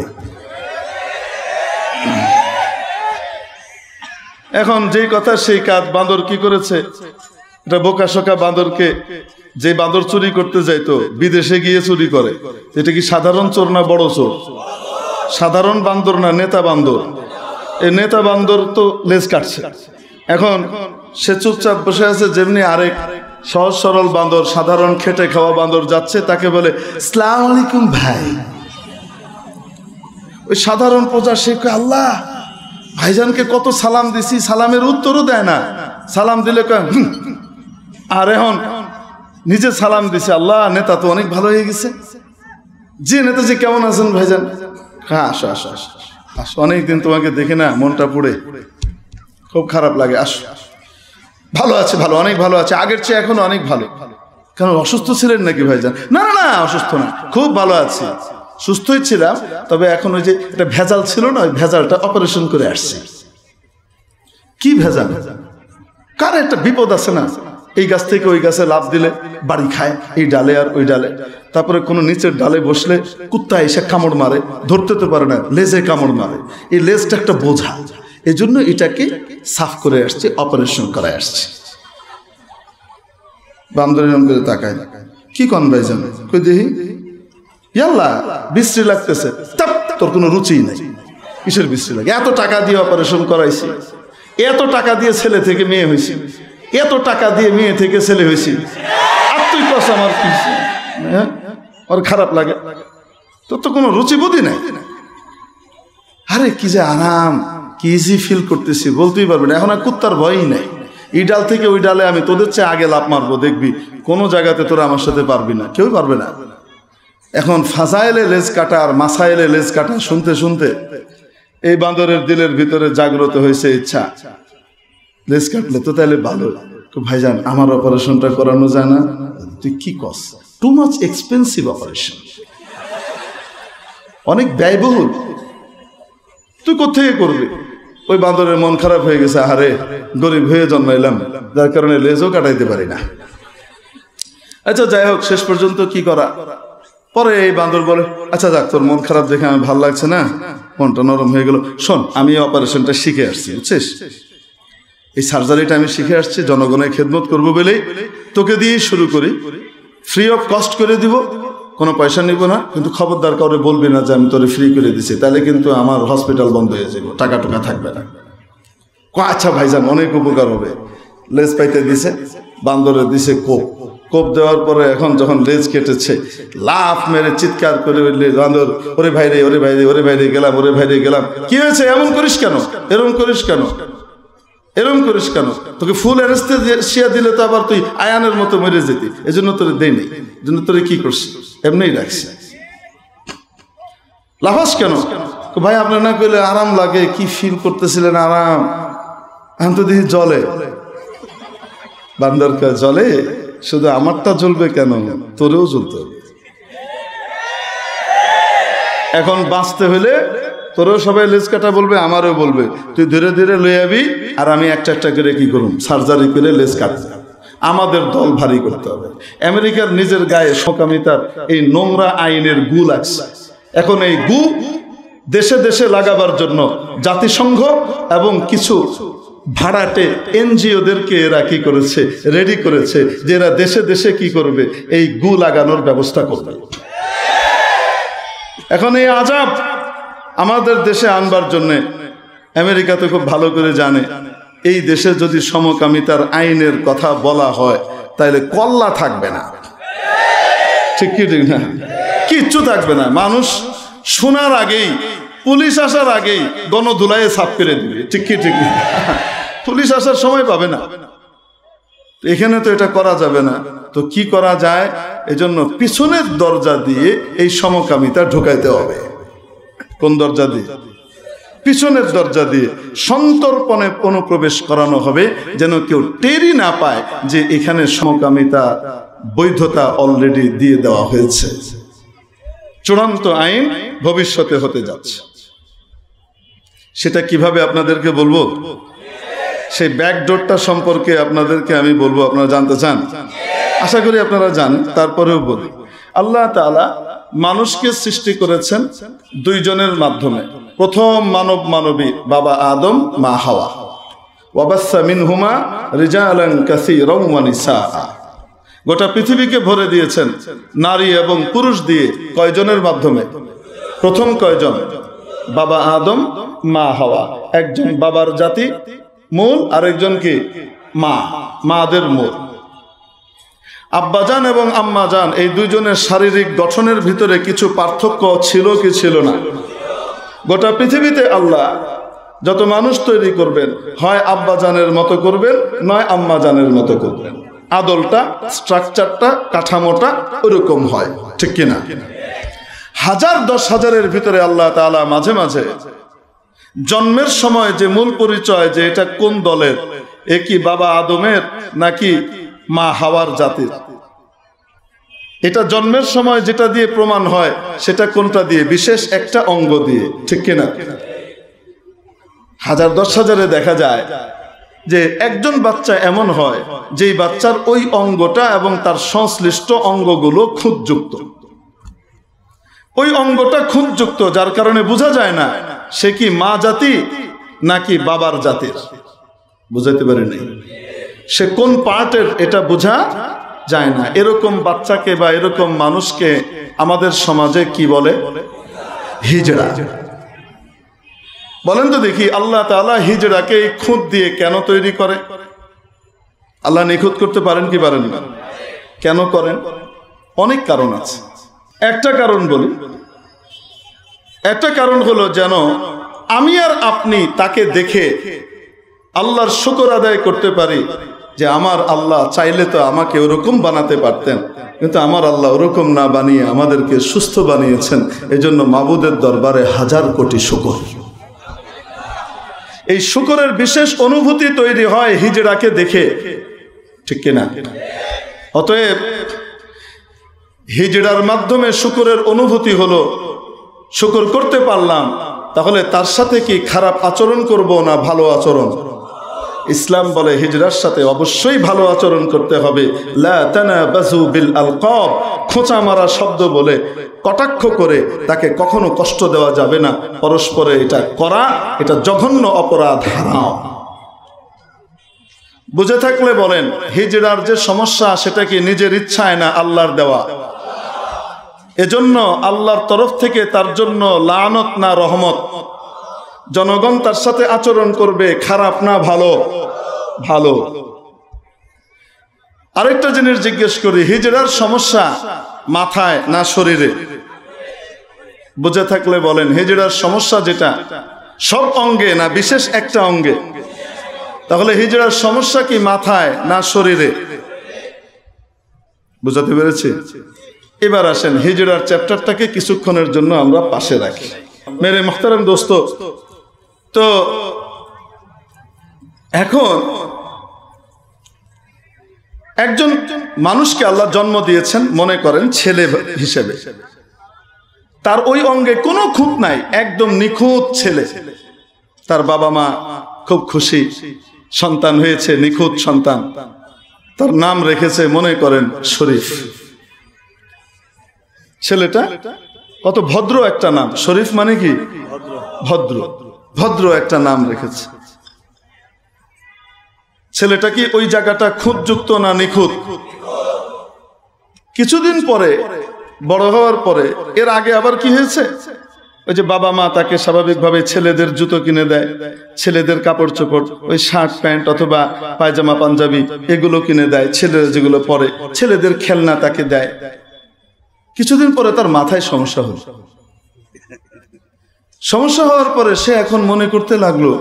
এখন যেই কথা সেই কাজ। বাঁদর কি করেছে, এটা বোকা শোকা বাঁদরকে, যে বাঁদর চুরি করতে যাইতো বিদেশে গিয়ে চুরি করে, এটা কি সাধারণ চোর না বড় চোর? সাধারণ বান্দর না নেতা বান্দর? এই নেতা বান্দর তো লেজ কাটছে। এখন সে চুপচাপ বসে আছে। যেমনি আরেক সহজ সরল বান্দর, সাধারণ খেটে খাওয়া বান্দর যাচ্ছে, তাকে বলে আসসালামু আলাইকুম ভাই। ওই সাধারণ প্রজা সে কয়, আল্লাহ ভাইজানকে কত সালাম দিছি, সালামের উত্তরও দেয় না। সালাম দিলে কয় হুম। আর এখন নিজে সালাম দিছে, আল্লাহ নেতা তো অনেক ভালো হয়ে গেছে। জি নেতাজি, কেমন আছেন ভাইজান? হ্যাঁ আসো আসো আসো আসো, অনেকদিন তোমাকে দেখে না, মনটা পুড়ে খুব খারাপ লাগে। আসো। ভালো আছে, ভালো, অনেক ভালো আছে, আগের চেয়ে এখন অনেক ভালো। কেন অসুস্থ ছিলেন নাকি ভাইজান? না না না, অসুস্থ না, খুব ভালো আছি। সুস্থই ছিলাম, তবে এখন ওই যে একটা ভেজাল ছিল না, ওই ভেজালটা অপারেশন করে আসছি। কি ভেজাল? কার একটা বিপদ আছে না, এই গাছ থেকে ওই গাছে লাফ দিলে বাড়ি খায়, এই ডালে আর ওই ডালে। তারপরে কোনো নিচের ডালে বসলে কুত্তা এসে কামড় মারে, ধরতে তো পারে না, লেজে কামড় মারে। এই লেজটা একটা বোঝা, এই জন্য এটাকে সাফ করে আসছে, অপারেশন করায় আসছে। বান্দর এরকম করে তাকায়, কি কন ভাইজান? কই দেখি, ইয়াল্লা বিশ্রী লাগতেছে। তোর কোনো রুচিই নাই, কিসের বিশ্রী লাগে? এত টাকা দিয়ে অপারেশন করাইছি, এত টাকা দিয়ে ছেলে থেকে মেয়ে হয়েছি, এত টাকা দিয়ে মেয়ে থেকে ছেলে হয়েছি, আর তুই কস আমার কি? হ্যাঁ, ওর খারাপ লাগে? তোর তো কোনো রুচি বুদ্ধি নাই। আরে কি যে আরাম, কি ইজি ফিল করতেছি বলতেই পারবে না। এখন আর কুত্তার ভয়ই নাই। এই ডাল থেকে ওই ডালে আমি তোদের চেয়ে আগে লাফ মারবো, দেখবি কোনো জায়গাতে তোরা আমার সাথে পারবি না, কেউ পারবে না। এখন ফাজাইলে লেজ কাটা আর মাসাইলে লেজ কাটা শুনতে শুনতে এই বান্দরের দিলের ভিতরে জাগ্রত হয়েছে ইচ্ছা, লেজ কাটলে তো তাহলে ভালো। ভাইজান আমার অপারেশনটা করানো যায় না? তুই কি কস? টু মাচ এক্সপেন্সিভ অপারেশন, অনেক ব্যয়বহুল, তুই কোথেকে করবি? ওই বান্দরের মন খারাপ হয়ে গেছে, আরে গরিব হয়ে জন্মাইলাম, যার কারণে লেজও কাটাইতে পারি না। আচ্ছা যাই হোক, শেষ পর্যন্ত কি করা? পরে এই বান্দর বলে, আচ্ছা যাক, তোর মন খারাপ দেখে আমার ভালো লাগছে না, মনটা নরম হয়ে গেল। শোন, আমি অপারেশনটা শিখে আসছি, বুঝছিস? এই সার্জারিটা আমি শিখে আসছি, জনগণের খেদমত করবো বলেই তোকে দিয়েই শুরু করি, ফ্রি অফ কস্ট করে দিব, কোনো পয়সা নিব না, কিন্তু খবরদার কাউরে বলবি না যে আমি তোরে ফ্রি করে দিছি, তাহলে কিন্তু আমার হসপিটাল বন্ধ হয়ে যাবে, টাকা টুকা থাকবে না। আচ্ছা ভাইজান, অনেক উপকার হবে। লেজ পাইতে দিছে, বান্দরে দিছে কোপ, কোপ দেওয়ার পরে এখন যখন লেজ কেটেছে, লাফ মেরে চিৎকার করে উঠলে বান্দর, ওরে ভাইরে, ওরে ভাইরে, ওরে ভাইরে গেলাম, ওরে ভাইরে গেলাম। কি হয়েছে? এমন করিস কেন? এরম করিস কেন? এরম করিস কেন? তোকে ফুল অ্যানেস্থেসিয়া দিলে তো আবার তুই আয়ানের মতো মরে যেতি, এজন্য তোরে দেই নেই, এজন্য তোরে কি করছি, এমনিই রাখছি। লাফাস কেন? ভাই আপনার না কইলে আরাম লাগে, কি ফিল করতেছিলেন? আরাম। এখন তো দেখি জলে। বান্দর কয়, জলে? শুধু আমারটা জ্বলবে কেন, তোরেও জ্বলতে হবে। এখন বাঁচতে হলে তোরও সবাই লেজ কাটা বলবে, আমারও বলবে, তুই ধীরে ধীরে লই আবি, আর আমি একটা একটা করে কি করুম, সার্জারি করে লেজ কাটতে। আমাদের দল ভারী করতে হবে। আমেরিকার নিজের গায়ে সকামিতার এই নোংরা আইনের গু লাগছে। এখন এই গু দেশে দেশে লাগাবার জন্য জাতিসংঘ এবং কিছু ভাড়াটে এনজিওদেরকে এরা কি করেছে, রেডি করেছে যে এরা দেশে দেশে কি করবে, এই গু লাগানোর ব্যবস্থা করবে। এখন এই আজাব আমাদের দেশে আনবার জন্যে আমেরিকাতে খুব ভালো করে জানে, এই দেশে যদি সমকামিতার আইনের কথা বলা হয় তাহলে কল্লা থাকবে না। ঠিক কি ঠিক না? কিচ্ছু থাকবে না। মানুষ শোনার আগেই, পুলিশ আসার আগেই গণধুলায় ছাপ করে দিবে। ঠিক কি ঠিক না? পুলিশ আসার সময় পাবে না। এখানে তো এটা করা যাবে না, তো কি করা যায়? এজন্য পিছনের দরজা দিয়ে এই সমকামিতা ঢুকাইতে হবে। কোন দরজা দিয়ে? পিছনের দরজা দিয়ে সন্তর্পণে অনুপ্রবেশ করানো হবে, যেন কেউ টেরই না পায় যে এখানে সমকামিতা বৈধতা অলরেডি দিয়ে দেওয়া হয়েছে। চূড়ান্ত আইন ভবিষ্যতে হতে যাচ্ছে। সেটা কিভাবে আপনাদেরকে বলবো? সেই ব্যাকডোরটা সম্পর্কে আপনাদেরকে আমি বলবো। আপনারা জানতে চান? আশা করি আপনারা জানেন, তারপরেও বলি। আল্লাহ তাআলা মানুষকে সৃষ্টি করেছেন দুইজনের মাধ্যমে। প্রথম মানব মানবী বাবা আদম, মা হাওয়া। ওয়াবাসসা মিনহুমা রিজালান কাসীরান ওয়া নিসা। গোটা পৃথিবীকে ভরে দিয়েছেন নারী এবং পুরুষ দিয়ে। কয়জনের মাধ্যমে? প্রথম কয়জন? বাবা আদম, মা হাওয়া। একজন বাবার জাতি মূল, আরেকজন কি? মা, মাদের মূল। আব্বাজান এবং আম্মাজান এই দুইজনের শারীরিক গঠনের ভিতরে কিছু পার্থক্য ছিল কি ছিল না? গোটা পৃথিবীতে আল্লাহ যত মানুষ তৈরি করবেন, হয় আব্বাজানের মতো করবেন, নয় আম্মাজানের মতো করবেন। আদলটা, স্ট্রাকচারটা, কাঠামোটা ওরকম হয়। ঠিক কিনা? হাজার 10,000-এর ভিতরে আল্লাহ তাআলা মাঝে মাঝে জন্মের সময় যে মূল পরিচয়, যে এটা কোন দলের, এ কি বাবা আদমের নাকি মা হাওয়ার জাতির, এটা জন্মের সময় যেটা দিয়ে প্রমাণ হয়, সেটা কোনটা দিয়ে? বিশেষ একটা অঙ্গ দিয়ে। ঠিক কিনা? 1000-10,000-এ দেখা যায় যে একজন বাচ্চা এমন হয় যেই বাচ্চার ওই অঙ্গটা এবং তার সংশ্লিষ্ট অঙ্গগুলো খুঁতযুক্ত। ওই অঙ্গটা খুঁতযুক্ত, যার কারণে বোঝা যায় না সে কি মা জাতি নাকি বাবার জাতির। বুঝাইতে পারি নাই? সে কোন পার্টের এটা বোঝা যায় না। এরকম বাচ্চাকে বা এরকম মানুষকে আমাদের সমাজে কি বলে? হিজড়া। বলেন তো দেখি, আল্লাহ তাআলা হিজড়াকে এই খুঁত দিয়ে কেন তৈরি করে? আল্লাহ নিখুঁত করতে পারেন কি পারেন না? কেন করেন? অনেক কারণ আছে। একটা কারণ বলি, একটা কারণ হলো যেন আমি আর আপনি তাকে দেখে আল্লাহর শুকর আদায় করতে পারি যে আমার আল্লাহ চাইলে তো আমাকে ওরকম বানাতে পারতেন, কিন্তু আমার আল্লাহ ওরকম না বানিয়ে আমাদেরকে সুস্থ বানিয়েছেন। এজন্য মাবুদের দরবারে হাজার কোটি শুকর। এই শুকরের বিশেষ অনুভূতি তৈরি হয় হিজড়াকে দেখে, ঠিক কিনা? অতএব হিজড়ার মাধ্যমে শুকরের অনুভূতি হলো শুকর করতে পারলাম, তাহলে তার সাথে কি খারাপ আচরণ করব না ভালো আচরণ? ইসলাম বলে হিজড়ার সাথে অবশ্যই ভালো আচরণ করতে হবে। লা তানাবাযু বিল আলকাব, খোঁচা মারা শব্দ বলে কটাক্ষ করে তাকে কখনো কষ্ট দেওয়া যাবে না। পরস্পরে এটা করা, এটা জঘন্য অপরাধ, হারাম। বুঝে থাকলে বলেন, হিজড়ার যে সমস্যা সেটা কি নিজের ইচ্ছায় না আল্লাহর দেওয়া? এজন্য আল্লাহর তরফ থেকে তার জন্য লানত না রহমত? জনগণ তার সাথে আচরণ করবে খারাপ না ভালো? ভালো। আরেকটা জিনিস জিজ্ঞেস করি, হিজড়ার সমস্যা মাথায় না শরীরে? বুঝে থাকলে বলেন, হিজড়ার সমস্যা যেটা সব অঙ্গে না বিশেষ একটা অঙ্গে? তাহলে হিজড়ার সমস্যা কি মাথায় না শরীরে? বুঝাতে পেরেছি? এবার আসেন হিজড়ার চ্যাপ্টারটাকে কিছুক্ষণের জন্য আমরা পাশে রাখি। মেরে মুহতারাম দোস্ত, তো এখন একজন মানুষকে আল্লাহ জন্ম দিয়েছেন, মনে করেন ছেলে হিসেবে, তার ওই অঙ্গে কোনো খুঁত নাই, একদম নিখুঁত ছেলে। তার বাবা মা খুব খুশি, সন্তান হয়েছে, নিখুঁত সন্তান। তার নাম রেখেছে মনে করেন শরীফ। ছেলেটা কত ভদ্র একটা নাম, শরীফ মানে কি? ভদ্র। ভদ্র একটা নাম রেখেছে। ছেলেটা কি ওই জায়গাটা খুঁতযুক্ত না নিখুঁত? কিছুদিন পরে, বড় হওয়ার পরে, এর আগে আবার কি হয়েছে, ওই যে বাবা মা তাকে স্বাভাবিকভাবে ছেলেদের জুতো কিনে দেয়, ছেলেদের কাপড় চোপড়, ওই শার্ট প্যান্ট অথবা পায়জামা পাঞ্জাবি এগুলো কিনে দেয়, ছেলেরা যেগুলো পরে, ছেলেদের খেলনা তাকে দেয়। কিছুদিন পরে তার মাথায় সমস্যা হল। সমস্যা হওয়ার পরে সে এখন মনে করতে লাগলো,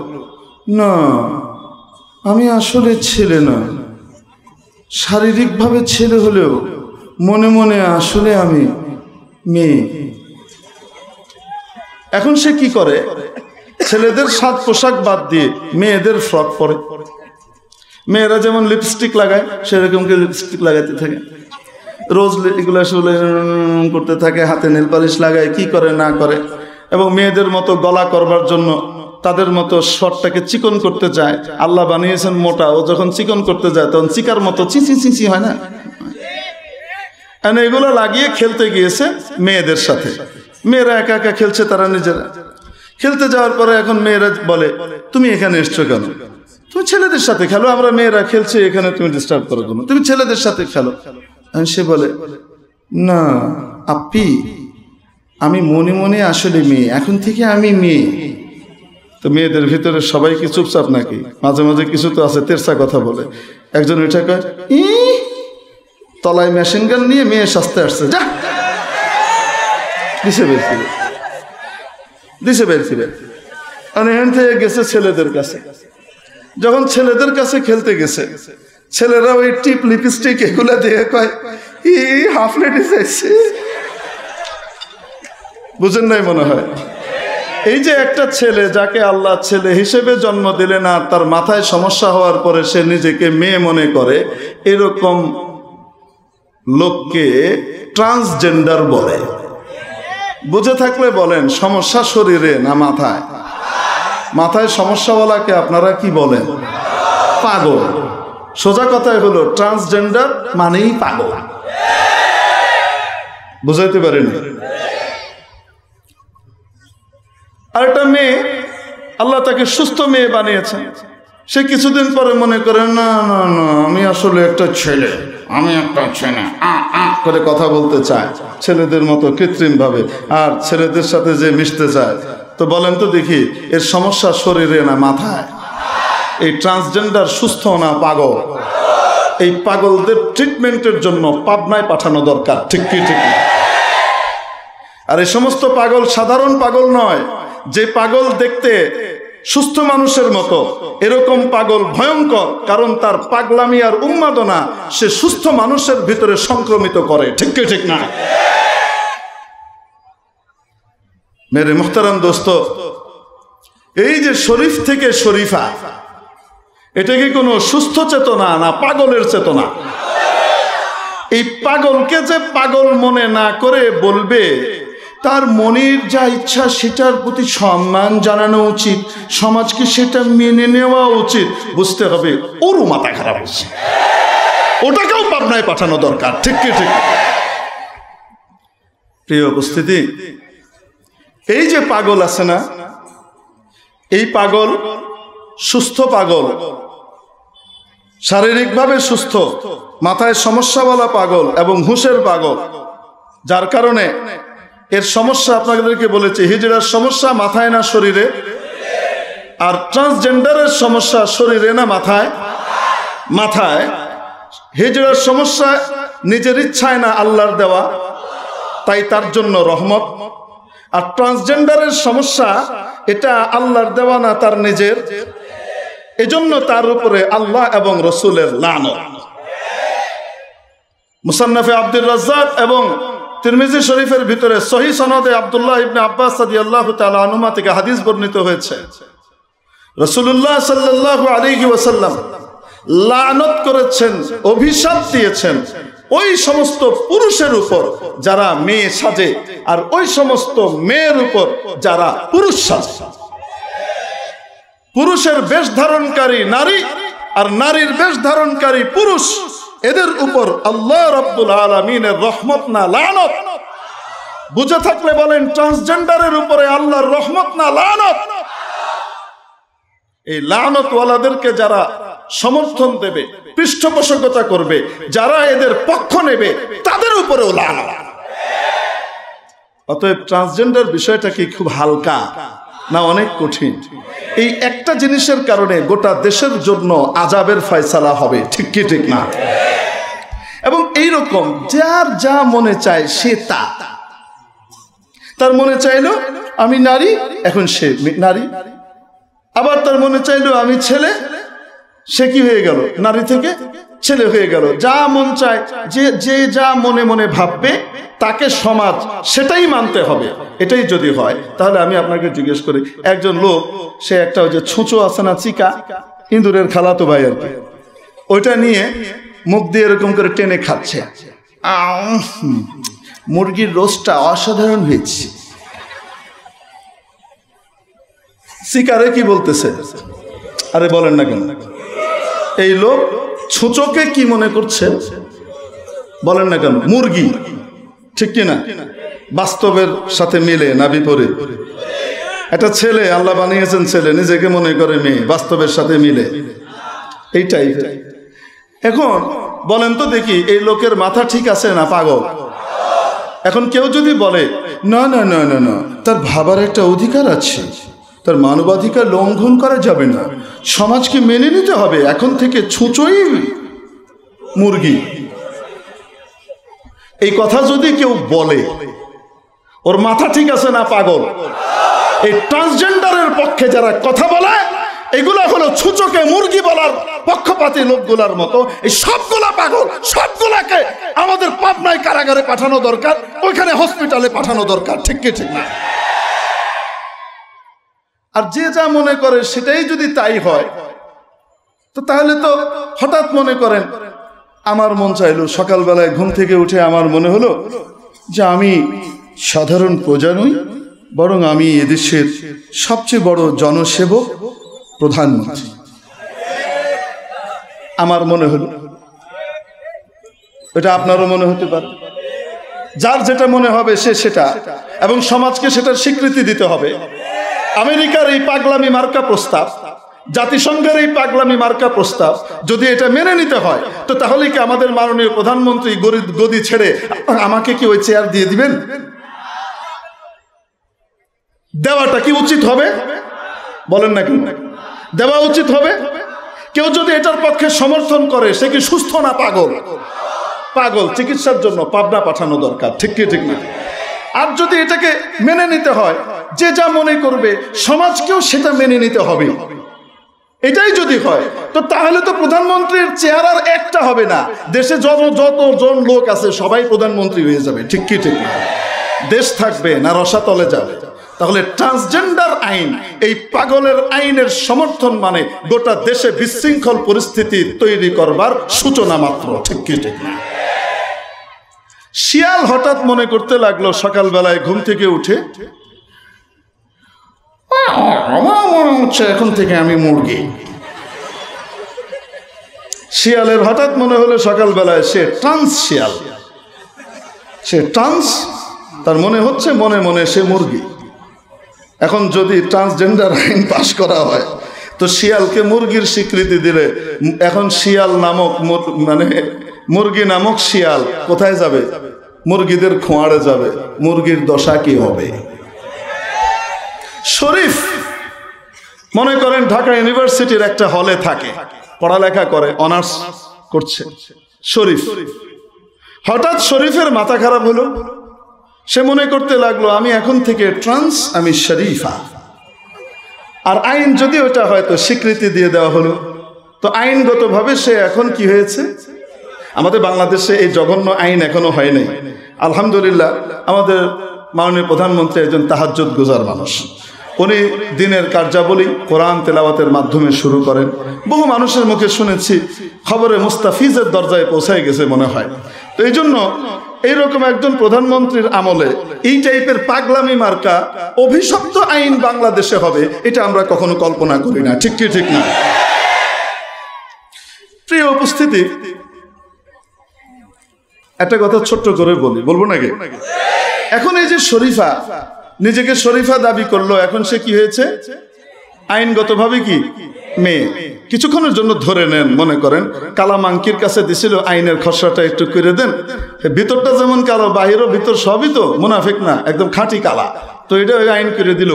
না আমি আসলে ছেলে না, শারীরিকভাবে ছেলে হলেও মনে মনে আসলে আমি মেয়ে। এখন সে কি করে, ছেলেদের সাজ পোশাক বাদ দিয়ে মেয়েদের ফ্রক পরে। মেয়েরা যেমন লিপস্টিক লাগায় সেরকম লিপস্টিক লাগাতে থাকে, রোজ এগুলো আসলে করতে থাকে, হাতে নেল পালিশ লাগায়, কি করে না করে। এবং মেয়েদের মতো গলা করবার জন্য তাদের মতো শর্টটাকে চিকন করতে চায়। আল্লাহ বানিয়েছেন মোটা, ও যখন চিকন করতে যায় তখন চিকার মতো চিচি চিচি হয় না, এগুলো লাগিয়ে খেলতে গিয়েছে মেয়েদের সাথে। মেয়েরা একা একা খেলছে, তারা নিজেরা খেলতে যাওয়ার পরে এখন মেয়েরা বলে, তুমি এখানে এসছো কেন? তুমি ছেলেদের সাথে খেলো, আমরা মেয়েরা খেলছি এখানে, তুমি ডিস্টার্ব করো কেন? তুমি ছেলেদের সাথে খেলো। সে বলে, না আপি, আমি মনে মনে আসলে মেয়ে, এখন থেকে আমি মেয়ে। তো মেয়েদের ভিতরে সবাই কি চুপচাপ নাকি? মাঝে মাঝে কিছু তো আছে তেরসা কথা বলে। একজন এটা কয়, তলায় মেশিন গান নিয়ে মেয়ে সাজতে আসছে, যা দিছে বেরছিবে, দিছে বেরছিবে। আর এখান থেকে গেছে ছেলেদের কাছে। যখন ছেলেদের কাছে খেলতে গেছে, ছেলেরা ওই টিপ লিপস্টিক এগুলা দিয়ে কয়, হাফ লেডিস এসছে। বুঝেন নাই মনে হয়? এই যে একটা ছেলে যাকে আল্লাহ ছেলে হিসেবে জন্ম দিলেন, আর তার মাথায় সমস্যা হওয়ার পরে সে নিজেকে মেয়ে মনে করে, এরকম লোককে ট্রান্সজেন্ডার বলে। বুঝে থাকলে বলেন, সমস্যা শরীরে না মাথায়? মাথায় সমস্যাওয়ালাকে আপনারা কি বলেন? পাগল। সোজা কথাই হলো ট্রান্সজেন্ডার মানেই পাগল। বুঝাইতে পারেনি? আর একটা মেয়ে, আল্লাহ তাকে সুস্থ মেয়ে বানিয়েছেন। সে কিছুদিন পরে মনে করে, না না না আমি আসলে একটা ছেলে, আমি একটা ছেলে করে কথা বলতে চায় ছেলেদের মতো কৃত্রিম ভাবে, আর ছেলেদের সাথে যে মিশতে চায়। তো বলেন তো দেখি, এর সমস্যা শরীরে না মাথায়? এই ট্রান্সজেন্ডার সুস্থ না পাগল? এই পাগলদের ট্রিটমেন্টের জন্য পাবনায় পাঠানো দরকার, ঠিক কি ঠিক? আর এই সমস্ত পাগল সাধারণ পাগল নয়, যে পাগল দেখতে সুস্থ মানুষের মতো, এরকম পাগল ভয়ঙ্কর, কারণ তার পাগলামি আর উন্মাদনা সে সুস্থ মানুষের ভিতরে সংক্রমিত করে। ঠিক কি ঠিক না? মেরে মুহতারাম দোস্ত, এই যে শরীফ থেকে শরীফা, এটা কি কোনো সুস্থ চেতনা না পাগলের চেতনা? এই পাগলকে যে পাগল মনে না করে বলবে, তার মনের যা ইচ্ছা সেটার প্রতি সম্মান জানানো উচিত, সমাজকে সেটা মেনে নেওয়া উচিত। বুঝতে হবে ওরও মাথা খারাপ হচ্ছে, ওটাকেও পাবনায় পাঠানো দরকার। ঠিক কি ঠিক? প্রিয় উপস্থিতি, এই যে পাগল আছে না, এই পাগল সুস্থ পাগল, শারীরিকভাবে সুস্থ, মাথায় সমস্যাওয়ালা পাগল এবং হুঁশের পাগল, যার কারণে এর সমস্যা আপনাদেরকে বলেছি, হিজড়ার সমস্যা মাথায় না শরীরে, আর ট্রান্সজেন্ডারের সমস্যা শরীরে না মাথায়? মাথায়। হিজড়ার সমস্যা নিজের ইচ্ছায় না আল্লাহর দেওয়া, তাই তার জন্য রহমত। আর ট্রান্সজেন্ডারের সমস্যা এটা আল্লাহর দেওয়া না, তার নিজের, এজন্য তার উপরে আল্লাহ এবং রসুলের লানত। মুসান্নাফে আব্দুর রাজ্জাক এবং তিরমিজি শরীফের ভিতরে সহিহ সনদে আব্দুল্লাহ ইবনে আব্বাস রাদিয়াল্লাহু তাআলা আনহুমা থেকে হাদিস বর্ণিত হয়েছে, রাসূলুল্লাহ সাল্লাল্লাহু আলাইহি ওয়াসাল্লাম লানত করেছেন, অভিশাপ দিয়েছেন ওই সমস্ত পুরুষের উপর যারা মেয়ে সাজে, আর ওই সমস্ত মেয়ের উপর যারা পুরুষ সাজে। পুরুষের বেশ ধারণকারী নারী আর নারীর বেশ ধারণকারী পুরুষ, এদের উপর আল্লাহ রাব্বুল আলামিনের রহমত না লানত? বুঝে থাকলে বলেন, ট্রান্সজেন্ডারের উপরে আল্লাহর রহমত না লানত? এই লানতওয়ালাদেরকে যারা সমর্থন দেবে, পৃষ্ঠপোষকতা করবে, যারা এদের পক্ষ নেবে, তাদের উপরেও লানত। অতএব ট্রান্সজেন্ডার বিষয়টা কি খুব হালকা না অনেক কঠিন? এই একটা জিনিসের কারণে গোটা দেশের জন্য আযাবের ফয়সালা হবে। ঠিক কি ঠিক না? এবং এইরকম যার যা মনে চায় সে তা, তার মনে চাইলো আমি নারী, এখন সে নারী। আবার তার মনে চাইলো আমি ছেলে, সে কি হয়ে গেল? নারী থেকে ছেলে হয়ে গেল। যা মন চায়, যে যা মনে মনে ভাববে, তাকে সমাজ সেটাই মানতে হবে। এটাই যদি হয়, তাহলে আমি আপনাকে জিজ্ঞেস করি, একজন লোক, সে একটা ওই যে ছুঁচো আছে না, চিকা, ইঁদুরের খালাতো ভাই আর কি, ওইটা নিয়ে মুখ দিয়ে এরকম করে টেনে খাচ্ছে, মুরগির রোস্টটা অসাধারণ হয়েছে। চিকারে কি বলতেছে? আরে বলেন না কেন? এই লোক ছুঁচোকে কি মনে করছে? বলেন না কেন? মুরগি। ঠিক কিনা? বাস্তবের সাথে মিলে না বিপরীত? একটা ছেলে আল্লাহ বানিয়েছেন ছেলে, নিজেকে মনে করে মেয়ে, বাস্তবের সাথে মিলে, এই টাইপের। এখন বলেন তো দেখি, এই লোকের মাথা ঠিক আছে না পাগল? এখন কেউ যদি বলে না না না না না, তার ভাবার একটা অধিকার আছে, তার মানবাধিকার লঙ্ঘন করা যাবে না, সমাজকে মেনে নিতে হবে, এখন থেকে ছুঁচোই মুরগি, এই কথা যদি কেউ বলে, ওর মাথা ঠিক আছে না পাগল? এই ট্রান্সজেন্ডারের পক্ষে যারা কথা বলে, এগুলা হলো ছুঁচোকে মুরগি বলার পক্ষপাতী লোকগুলার মতো। এই সবগুলা পাগল, সবগুলাকে আমাদের পাবনায় কারাগারে পাঠানো দরকার, ওইখানে হসপিটালে পাঠানো দরকার। ঠিক কি ঠিক না? আর যে যা মনে করে সেটাই যদি তাই হয়, তো তাহলে তো হঠাৎ মনে করেন, আমার মন চাইলো সকালবেলায় ঘুম থেকে উঠে আমার মনে হলো যে আমি সাধারণ প্রজা নই, বরং আমি এদেশের সবচেয়ে বড় জনসেবক, প্রধানমন্ত্রী। আমার মনে হলো, এটা আপনারও মনে হতে পারে। যার যেটা মনে হবে সে সেটা, এবং সমাজকে সেটার স্বীকৃতি দিতে হবে। আমেরিকার এই পাগলামি মার্কা প্রস্তাব, জাতিসংঘের এই পাগলামি মার্কা প্রস্তাব যদি এটা মেনে নিতে হয়, তো তাহলে কি আমাদের মাননীয় প্রধানমন্ত্রী গদি ছেড়ে আমাকে কি ওই চেয়ার দিয়ে দিবেন? দেওয়াটা কি উচিত হবে? বলেন না কেন? দেওয়া উচিত হবে। কেউ যদি এটার পক্ষে সমর্থন করে, সে কি সুস্থ না পাগল? পাগল। চিকিৎসার জন্য পাবনা পাঠানো দরকার। ঠিক কি ঠিক না? আর যদি এটাকে মেনে নিতে হয়, যে যা মনে করবে সমাজকেও সেটা মেনে নিতে হবে। এটাই যদি হয় তো তাহলে তো প্রধানমন্ত্রীর চেহারা আর একটা হবে না, দেশে যতজন লোক আছে সবাই প্রধানমন্ত্রী হয়ে যাবে। ঠিক কি ঠিক না? দেশ থাকবে না রসাতলে যাবে। তাহলে ট্রান্সজেন্ডার আইন, এই পাগলের আইনের সমর্থন মানে গোটা দেশে বিশৃঙ্খল পরিস্থিতি তৈরি করবার সূচনা মাত্র। ঠিক কি ঠিক না? শিয়াল হঠাৎ মনে করতে লাগলো সকালবেলায় ঘুম থেকে উঠে, মনে হচ্ছে এখন থেকে আমি মুরগি। শিয়ালের হঠাৎ মনে হলো সকালবেলায় সে ট্রান্স শিয়াল, সে ট্রান্স, তার মনে হচ্ছে মনে মনে সে মুরগি। এখন যদি ট্রান্সজেন্ডার আইন পাশ করা হয় তো শিয়ালকে মুরগির স্বীকৃতি দিলে এখন শিয়াল নামক মানে মুরগি নামক শিয়াল কোথায় যাবে? মুরগিদের খোঁয়াড়ে যাবে। মুরগির দশা কি হবে? শরীফ মনে করেন ঢাকা ইউনিভার্সিটির একটা হলে থাকে, পড়ালেখা করে, অনার্স করছে। শরীফ হঠাৎ শরীফের মাথা খারাপ হলো, সে মনে করতে লাগলো আমি এখন থেকে ট্রান্স, আমি শরীফা। আর আইন যদি ওটা হয়তো স্বীকৃতি দিয়ে দেওয়া হলো তো আইনগতভাবে সে এখন কি হয়েছে? আমাদের বাংলাদেশে এই জঘন্য আইন এখনো হয় নাই। আলহামদুলিল্লাহ আমাদের মাননীয় প্রধানমন্ত্রী একজন তাহাজ্জুদ গুজার মানুষ। উনি দিনের কার্যাবলী কোরআন তেলাওয়াতের মাধ্যমে শুরু করেন। বহু মানুষের মুখে শুনেছি খবরে মুস্তাফিজের দরজায় পৌঁছায় গেছে মনে হয়। তো এই জন্য এইরকম একজন প্রধানমন্ত্রীর আমলে এই টাইপের পাগলামি মার্কা অভিশপ্ত আইন বাংলাদেশে হবে, এটা আমরা কখনো কল্পনা করি না। ঠিক কি ঠিক না? প্রিয় উপস্থিতি, একটা কথা ছোট্ট করে বলবো নাকি? এখন এই যে শরীফা নিজেকে শরীফা দাবি করলো, এখন সে কি হয়েছে? আইনগতভাবে কি মেয়ে। কিছুক্ষণের জন্য ধরে নেন, মনে করেন কালামাঙ্কির কাছে দিছিল আইনের খসড়াটা একটু করে দেন, ভিতরটা যেমন কালো বাহিরও ভিতর সবই তো মুনাফিক না, একদম খাঁটি কালা, তো এটা আইন করে দিল।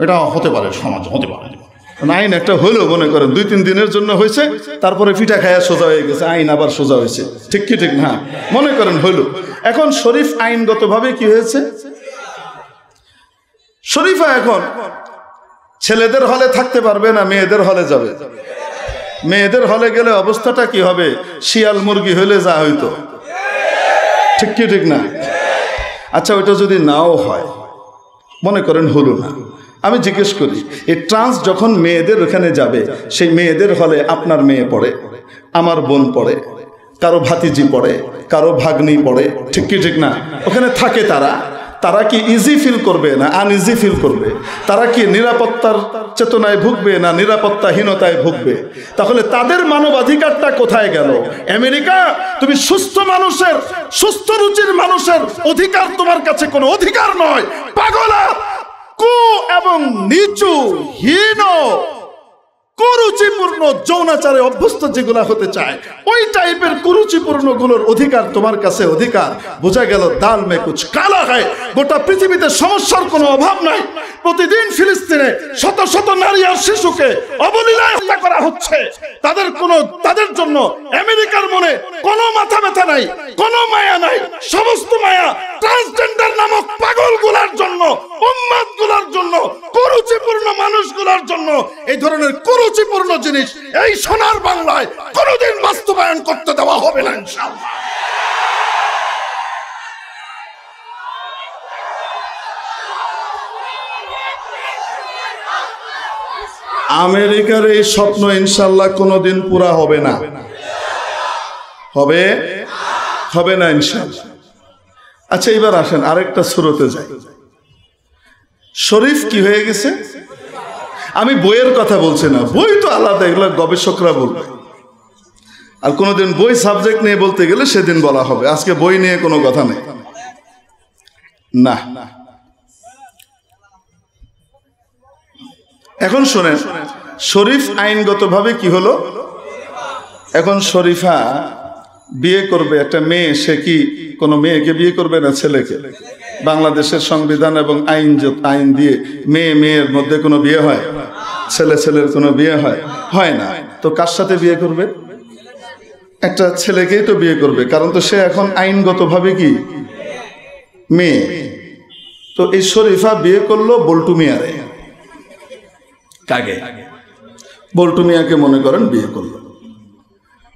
এটা হতে পারে, সমাজ হতে পারে। আইন একটা হলো মনে করেন 2-3 দিনের জন্য হয়েছে, তারপরে পিঠা খায়া সোজা হয়ে গেছে, আইন আবার সোজা হয়েছে। ঠিক কি ঠিক না? মনে করেন হইলো। এখন শরীফ আইনগতভাবে কি হয়েছে? শরীফা এখন ছেলেদের হলে থাকতে পারবে না, মেয়েদের হলে যাবে। মেয়েদের হলে গেলে অবস্থাটা কি হবে? শিয়াল মুরগি হলে যা হইতো। ঠিক কি ঠিক না? আচ্ছা ওইটা যদি নাও হয়, মনে করেন হলো না, আমি জিজ্ঞেস করি এই ট্রান্স যখন মেয়েদের ওখানে যাবে, সেই মেয়েদের হলে আপনার মেয়ে পড়ে, আমার বোন পড়ে, কারো ভাতিজি পড়ে, কারো ভাগ্নি পড়ে। ঠিক কি ঠিক না? ওখানে থাকে তারা কি ইজি ফিল করবে না আনইজি ফিল করবে? তারা কি নিরাপত্তার চেতনায় ভুগবে না নিরাপত্তাহীনতায় ভুগবে? তাহলে তাদের মানবাধিকারটা কোথায় গেল? আমেরিকা, তুমি সুস্থ মানুষের, সুস্থ রুচির মানুষের অধিকার তোমার কাছে কোনো অধিকার নয়। পাগলা, কু এবং নিচু, হীন, কুরুচিপূর্ণ যৌনাচারে অভ্যস্ত যেগুলা হতে চায়, ওই টাইপের কুরুচিপূর্ণ গুলোর অধিকার তোমার কাছে অধিকার। বোঝা গেল দাল মে কুছ কালা হয়। গোটা পৃথিবীতে সমস্যার কোনো অভাব নাই। প্রতিদিন ফিলিস্তিনে শত শত নারী আর শিশুকে অবলীলায় হত্যা করা হচ্ছে। তাদের জন্য আমেরিকার মনে কোনো মাথা ব্যথা নাই, কোনো মায়া নাই। সমস্ত মায়া ট্রান্সজেন্ডার নামক পাগল গুলার জন্য, উম্মাদ গুলার জন্য, কুরুচিপূর্ণ মানুষগুলার জন্য। এই ধরনের কুরুচিপূর্ণ জিনিস এই সোনার বাংলায় কোনোদিন বাস্তবায়ন করতে দেওয়া হবে না ইনশাআল্লাহ। আমেরিকার এই স্বপ্ন ইনশাআল্লাহ কোনোদিন পুরা হবে না। হবে না ইনশাআল্লাহ। আচ্ছা এবার আসেন আরেকটা সূরতে যাই। শরীফ কি হয়ে গেছে? আমি বইয়ের কথা বলছি না, বই তো আলাদা, এগুলো গবেষকরা বলবে। আর কোনোদিন বই সাবজেক্ট নিয়ে বলতে গেলে সেদিন বলা হবে। আজকে বই নিয়ে কোনো কথা নেই না। এখন শোনেন, শরীফ আইনগতভাবে কি হলো? এখন শরীফা বিয়ে করবে একটা মেয়ে। সে কি কোনো মেয়েকে বিয়ে করবে না ছেলেকে? বাংলাদেশের সংবিধান এবং আইন দিয়ে মেয়ের মধ্যে কোনো বিয়ে হয়? ছেলের কোনো বিয়ে হয় না। তো কার সাথে বিয়ে করবে? একটা ছেলেকেই তো বিয়ে করবে, কারণ তো সে এখন আইনগতভাবে কি মেয়ে। তো এই শরীফা বিয়ে করলো বল্টু মিয়ারে। কাকে? বল্টু মিয়াকে মনে করেন বিয়ে করলো।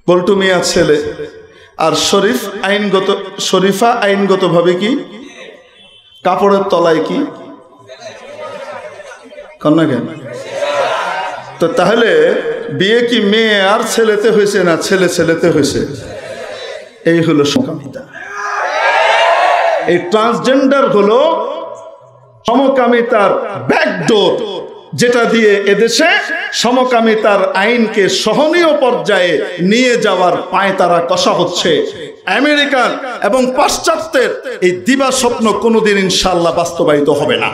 বল্টু মিয়া ছেলে, আর শরীফা আইনগতভাবে কি কাপড়ের তলায় কি কন্যা কেন? তো তাহলে বিয়ে কি মেয়ে আর ছেলেতে হয়েছে না ছেলে ছেলেতে হয়েছে? এই হলো সমকামিতা। এই ট্রান্সজেন্ডার হলো সমকামিতার ব্যাকডোর, যেটা দিয়ে এদেশে সমকামিতার আইনকে সহনীয় পর্যায়ে নিয়ে যাওয়ার পায়তারা কষা হচ্ছে। আমেরিকান এবং পাশ্চাত্যের এই দিবা স্বপ্ন কোনোদিন ইনশাআল্লাহ বাস্তবায়িত হবে না।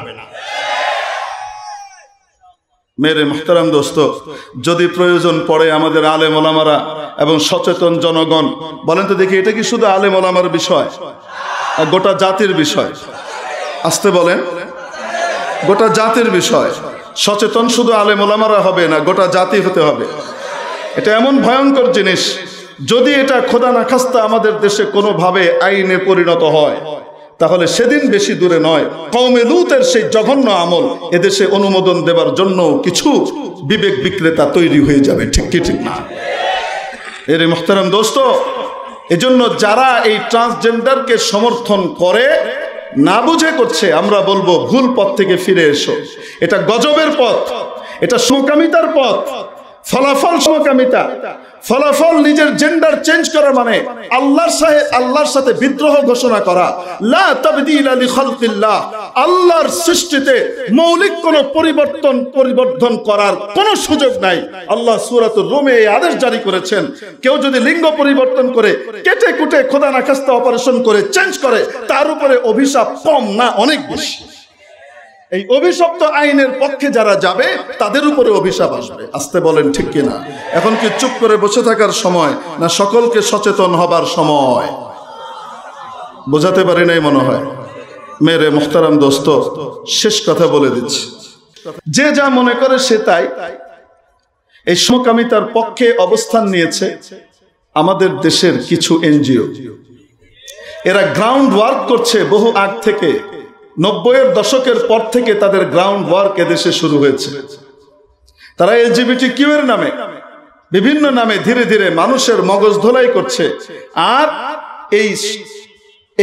মেরে মুহতারাম দোস্ত, যদি প্রয়োজন পড়ে আমাদের আলেম ওলামারা এবং সচেতন জনগণ, বলেন তো দেখি, এটা কি শুধু আলেম ওলামার বিষয়, গোটা জাতির বিষয়? আসতে বলেন, গোটা জাতির বিষয়। সচেতন শুধু আলেম ওলামারা হবে না, গোটা জাতি হতে হবে। এটা এমন ভয়ঙ্কর জিনিস, যদি এটা খোদা না খাস্তা আমাদের দেশে কোনোভাবে আইনে পরিণত হয়, তাহলে সেদিন বেশি দূরে নয়, কওমে লূতের সেই জঘন্য আমল এদেশে অনুমোদন দেবার জন্য কিছু বিবেক বিক্রেতা তৈরি হয়ে যাবে। ঠিক কি ঠিক না? এর মুহতারাম দোস্ত, এজন্য যারা এই ট্রান্সজেন্ডারকে সমর্থন করে, না বুঝে করছে, আমরা বলবো ভুল পথ থেকে ফিরে এসো। এটা গজবের পথ, এটা সমকামিতার পথ, ফলাফল সমকামিতা। ফলাফল নিজের জেন্ডার চেঞ্জ করা মানে আল্লাহর সাথে বিদ্রোহ ঘোষণা করা। লা তাবদীলা লিখালকিল্লাহ, আল্লাহর সৃষ্টিতে মৌলিক কোনো পরিবর্তন করার কোনো সুযোগ নাই। আল্লাহ সূরাতুর রুমে এই আদেশ জারি করেছেন, কেউ যদি লিঙ্গ পরিবর্তন করে, কেটে কুটে খোদা না খাস্তা অপারেশন করে চেঞ্জ করে, তার উপরে অভিশাপ কম না অনেক বেশি। এই অভিশপ্ত আইনের পক্ষে যারা যাবে তাদের উপরে অভিশাপ আসবে। আসতে বলেন ঠিক কিনা? এখন কি চুপ করে বসে থাকার সময়, না সকলকে সচেতন হবার সময়? বোঝাতে পারি নাই মনে হয়। মেরে মুহতারাম দোস্ত, শেষ কথা বলে দিচ্ছি, যে যা মনে করে সে তাই। এই সমকামিতার পক্ষে অবস্থান নিয়েছে আমাদের দেশের কিছু এনজিও। এরা গ্রাউন্ড ওয়ার্ক করছে বহু আগ থেকে। 90-এর দশকের পর থেকে তাদের গ্রাউন্ড ওয়ার্ক এদেশে শুরু হয়েছে। তারা LGBTQ এর নামে, বিভিন্ন নামে ধীরে ধীরে মানুষের মগজ ধোলাই করছে। আর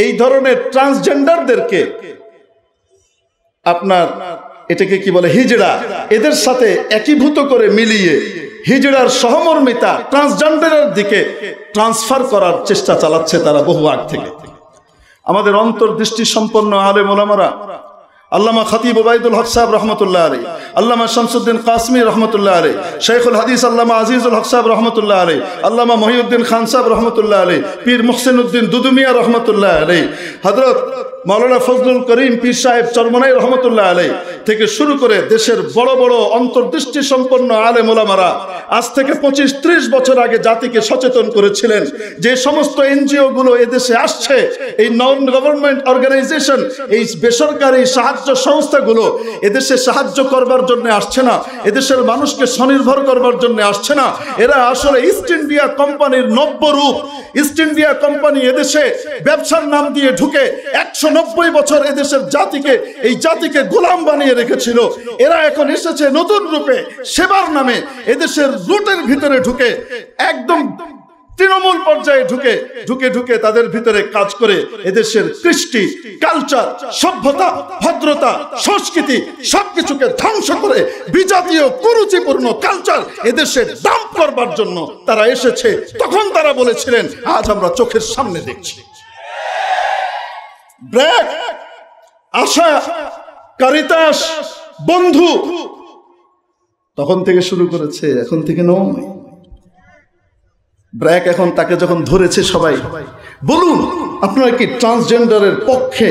এই ধরনের ট্রান্সজেন্ডারদেরকে আপনার এটাকে কি বলে, হিজড়া, এদের সাথে একীভূত করে মিলিয়ে হিজড়ার সহমর্মিতা ট্রান্সজেন্ডারের দিকে ট্রান্সফার করার চেষ্টা চালাচ্ছে তারা বহু আগ থেকে। আমাদের অন্তর্দৃষ্টি সম্পন্ন আলেম ওলামারা, আল্লামা খতিব ওবায়দুল হক সাহেব রহমতুল্লাহ আলাইহি, আল্লামা শামসুদ্দিন কাসমি রহমতুল্লাহ আলাইহি, শেখুল হাদিস আল্লামা আজিজুল হক সাহেব রহমতুল্লাহ আলাইহি, আল্লামা মহিউদ্দিন খান সাহেব রহমতুল্লাহ আলাইহি, পীর মুহসিনউদ্দিন দুদুমিয়া রহমতুল্লাহ আলাইহি, হযরত মাওলানা ফজলুল করিম পীর সাহেব চরমনাই রহমতুল্লাহ আলাইহি থেকে শুরু করে দেশের বড় বড় অন্তর্দৃষ্টি সম্পন্ন আলেম ওলামারা আজ থেকে 25-30 বছর আগে জাতিকে সচেতন করেছিলেন যে সমস্ত এনজিও গুলো এদেশে আসছে, এই নন গভর্নমেন্ট অর্গানাইজেশন, এই বেসরকারি সাহায্য সংস্থাগুলো এদেশে সাহায্য করবার জন্য আসছে না, এদেশের মানুষকে স্বনির্ভর করবার জন্য আসছে না। এরা আসলে ইস্ট ইন্ডিয়া কোম্পানির নব্য রূপ। ইস্ট ইন্ডিয়া কোম্পানি এদেশে ব্যবসার নাম দিয়ে ঢুকে 190 বছর এদেশের জাতিকে গোলাম বানিয়ে রেখেছিল। এরা এখন এসেছে নতুন রূপে, সেবার নামে এদেশের রুটের ভিতরে ঢুকে, একদম তৃণমূল পর্যায়ে ঢুকে তাদের ভিতরে কাজ করে এদেশের কৃষ্টি, কালচার, সভ্যতা, ভদ্রতা, সংস্কৃতি সবকিছুকে ধ্বংস করে বিজাতীয় কুরুচিপূর্ণ কালচার এদেশে ডাম্প করবার জন্য তারা এসেছে। তখন তারা বলেছিলেন, আজ আমরা চোখের সামনে দেখছি। ব্র্যাক, আশা, কারিতাস, বন্ধু তখন থেকে শুরু করেছে, এখন থেকে নয়। ব্র্যাক এখন তাকে যখন ধরেছে সবাই, বলুন আপনারা কি ট্রান্সজেন্ডারের পক্ষে,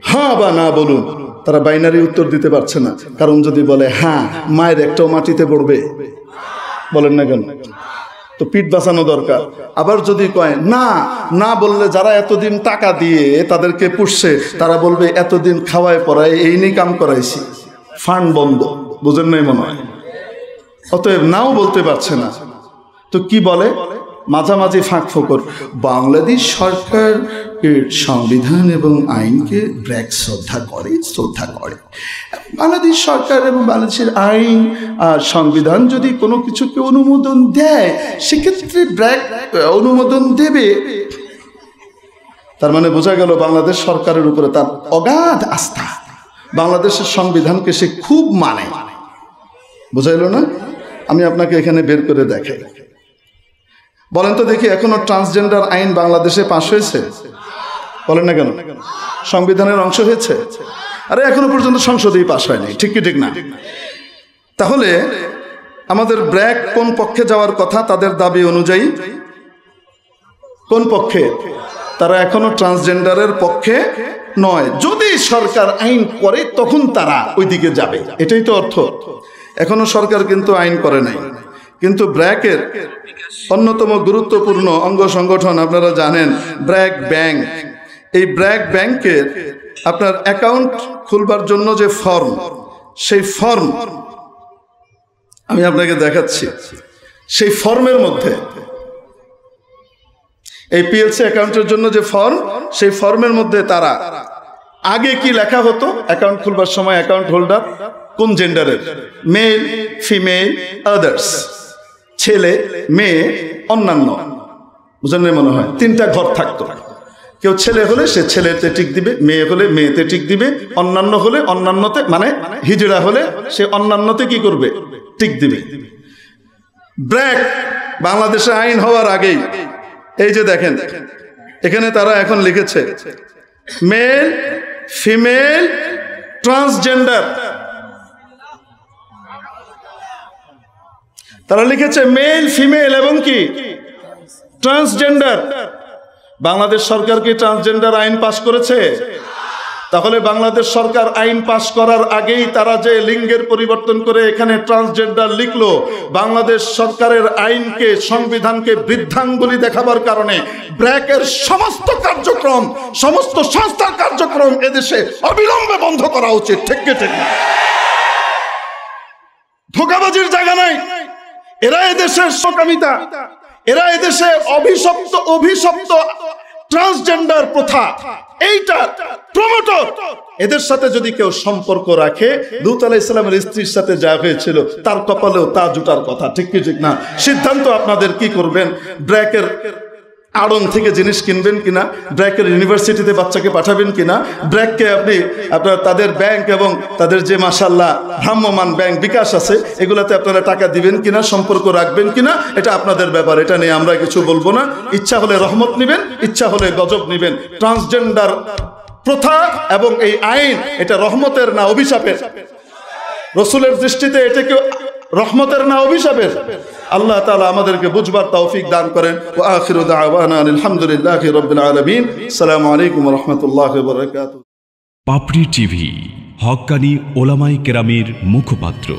হ্যাঁ বা না বলুন। তারা বাইনারি উত্তর দিতে পারছে না, কারণ যদি বলে হ্যাঁ, মায়ের একটাও মাটিতে পড়বে। বলেন না কেন? তো পিঠ বাঁচানো দরকার। আবার যদি কয় না, না বললে যারা এতদিন টাকা দিয়ে তাদেরকে পুষছে তারা বলবে এতদিন খাওয়ায় পড়ায় এই নিয়ে কাম করাইছি, ফান্ড বন্ধ। বুঝেন নাই মনে হয়? অতএব নাও বলতে পারছে না। তো কি বলে? মাঝামাঝি ফাঁক ফোকর। বাংলাদেশ সরকার সংবিধান এবং আইনকে ব্র্যাক শ্রদ্ধা করে। বাংলাদেশ সরকার এবং বাংলাদেশের আইন আর সংবিধান যদি কোনো কিছুকে অনুমোদন দেয়, সেক্ষেত্রে ব্র্যাক অনুমোদন দেবে। তার মানে বোঝা গেল বাংলাদেশ সরকারের উপরে তার অগাধ আস্থা, বাংলাদেশের সংবিধানকে সে খুব মানে। বোঝাইল না? আমি আপনাকে এখানে বের করে দেখাই। বলেন তো দেখি, এখনো ট্রান্সজেন্ডার আইন বাংলাদেশে পাশ হয়েছে? বলেন না কেন? সংবিধানের অংশ হয়েছে? আরে এখনো পর্যন্ত সংসদেই পাশ হয়নি, ঠিক কি ঠিক না? তাহলে আমাদের ব্র্যাক কোন পক্ষে যাওয়ার কথা? তাদের দাবি অনুযায়ী কোন পক্ষে? তারা এখনো ট্রান্সজেন্ডারের পক্ষে নয়। যদি সরকার আইন করে তখন তারা ওইদিকে যাবে, এটাই তো অর্থ। এখনো সরকার কিন্তু আইন করে নাই। কিন্তু ব্র্যাকের অন্যতম গুরুত্বপূর্ণ অঙ্গ সংগঠন আপনারা জানেন, ব্র্যাক ব্যাংক। এই ব্র্যাক ব্যাংকের আপনার অ্যাকাউন্ট খুলবার জন্য যে ফর্ম, সেই ফর্ম আমি আপনাকে দেখাচ্ছি। সেই ফর্মের মধ্যে এই পিএলসি অ্যাকাউন্টের জন্য যে ফর্ম, সেই ফর্মের মধ্যে তারা আগে কি লেখা হতো অ্যাকাউন্ট খুলবার সময়? অ্যাকাউন্ট হোল্ডার কোন জেন্ডারের? Mail, female, others. ছেলে, মেয়ে, অন্যান্য। বুঝলেন মনে হয়? তিনটা ঘর থাকতো। কেউ ছেলে হলে সে ছেলেতে টিক দিবে, মেয়ে হলে মেয়েতে টিক দিবে, অন্যান্য হলে অন্যান্যতে, মানে হিজড়া হলে সে অন্যান্যতে কি করবে? টিক দিবে। ব্র্যাক বাংলাদেশে আইন হওয়ার আগেই এই যে দেখেন, এখানে তারা এখন লিখেছে মেল, ফিমেল, ট্রান্সজেন্ডার। তারা লিখেছে মেল, ফিমেল এবং কি ট্রান্সজেন্ডার। বাংলাদেশ সরকার কি ট্রান্সজেন্ডার আইন পাশ করেছে? তাহলে বাংলাদেশ সরকার আইন পাশ করার আগেই তারা যে লিঙ্গের পরিবর্তন করে এখানে ট্রান্সজেন্ডার লিখলো, বাংলাদেশ সরকারের আইনকে, সংবিধানকে বৃদ্ধাঙ্গুলি দেখাবার কারণে ব্র্যাকের সমস্ত কার্যক্রম, সমস্ত সংস্থার কার্যক্রম এদেশে অবিলম্বে বন্ধ করা উচিত। ঠিক ঠিক না? ধোঁকাবাজির জায়গা নাই। এরা এদেশের সকামিতা, এরা এদেশে অভিশপ্ত ট্রান্সজেন্ডার প্রথা, এইটা প্রমোটর। এদের সাথে যদি কেউ সম্পর্ক রাখে, লূত আলাইহিস সালামের স্ত্রীর সাথে যা হয়েছিল তার কপালেও তা জুটার কথা। ঠিক কি ঠিক না? সিদ্ধান্ত আপনাদের কি করবেন? ব্র্যাকের আড়ং থেকে জিনিস কিনবেন কিনা, ব্র্যাকের ইউনিভার্সিটিতে বাচ্চাকে পাঠাবেন কিনা, ব্র্যাককে আপনার তাদের ব্যাংক এবং তাদের যে মাশাআল্লাহ ভ্রাম্যমান ব্যাংক বিকাশ আছে, এগুলাতে আপনারা টাকা দিবেন কিনা, সম্পর্ক রাখবেন কিনা, এটা আপনাদের ব্যাপার। এটা নিয়ে আমরা কিছু বলবো না। ইচ্ছা হলে রহমত নিবেন, ইচ্ছা হলে গজব নিবেন। ট্রান্সজেন্ডার প্রথা এবং এই আইন, এটা রহমতের না অভিশাপের? রাসূলের দৃষ্টিতে এটা কি রহমতের না অভিশাপের? আল্লাহ তাআলা আমাদেরকে বুঝবার তৌফিক দান করেন। ওয়া আখিরু দাওয়ানা আলহামদুলিল্লাহি রাব্বিল আলামিন। আসসালামু আলাইকুম ওয়া রাহমাতুল্লাহি ওয়া বারাকাতুহু। পাপড়ি টিভি, হক্কানি ওলামায়ে কেরামের মুখপাত্র।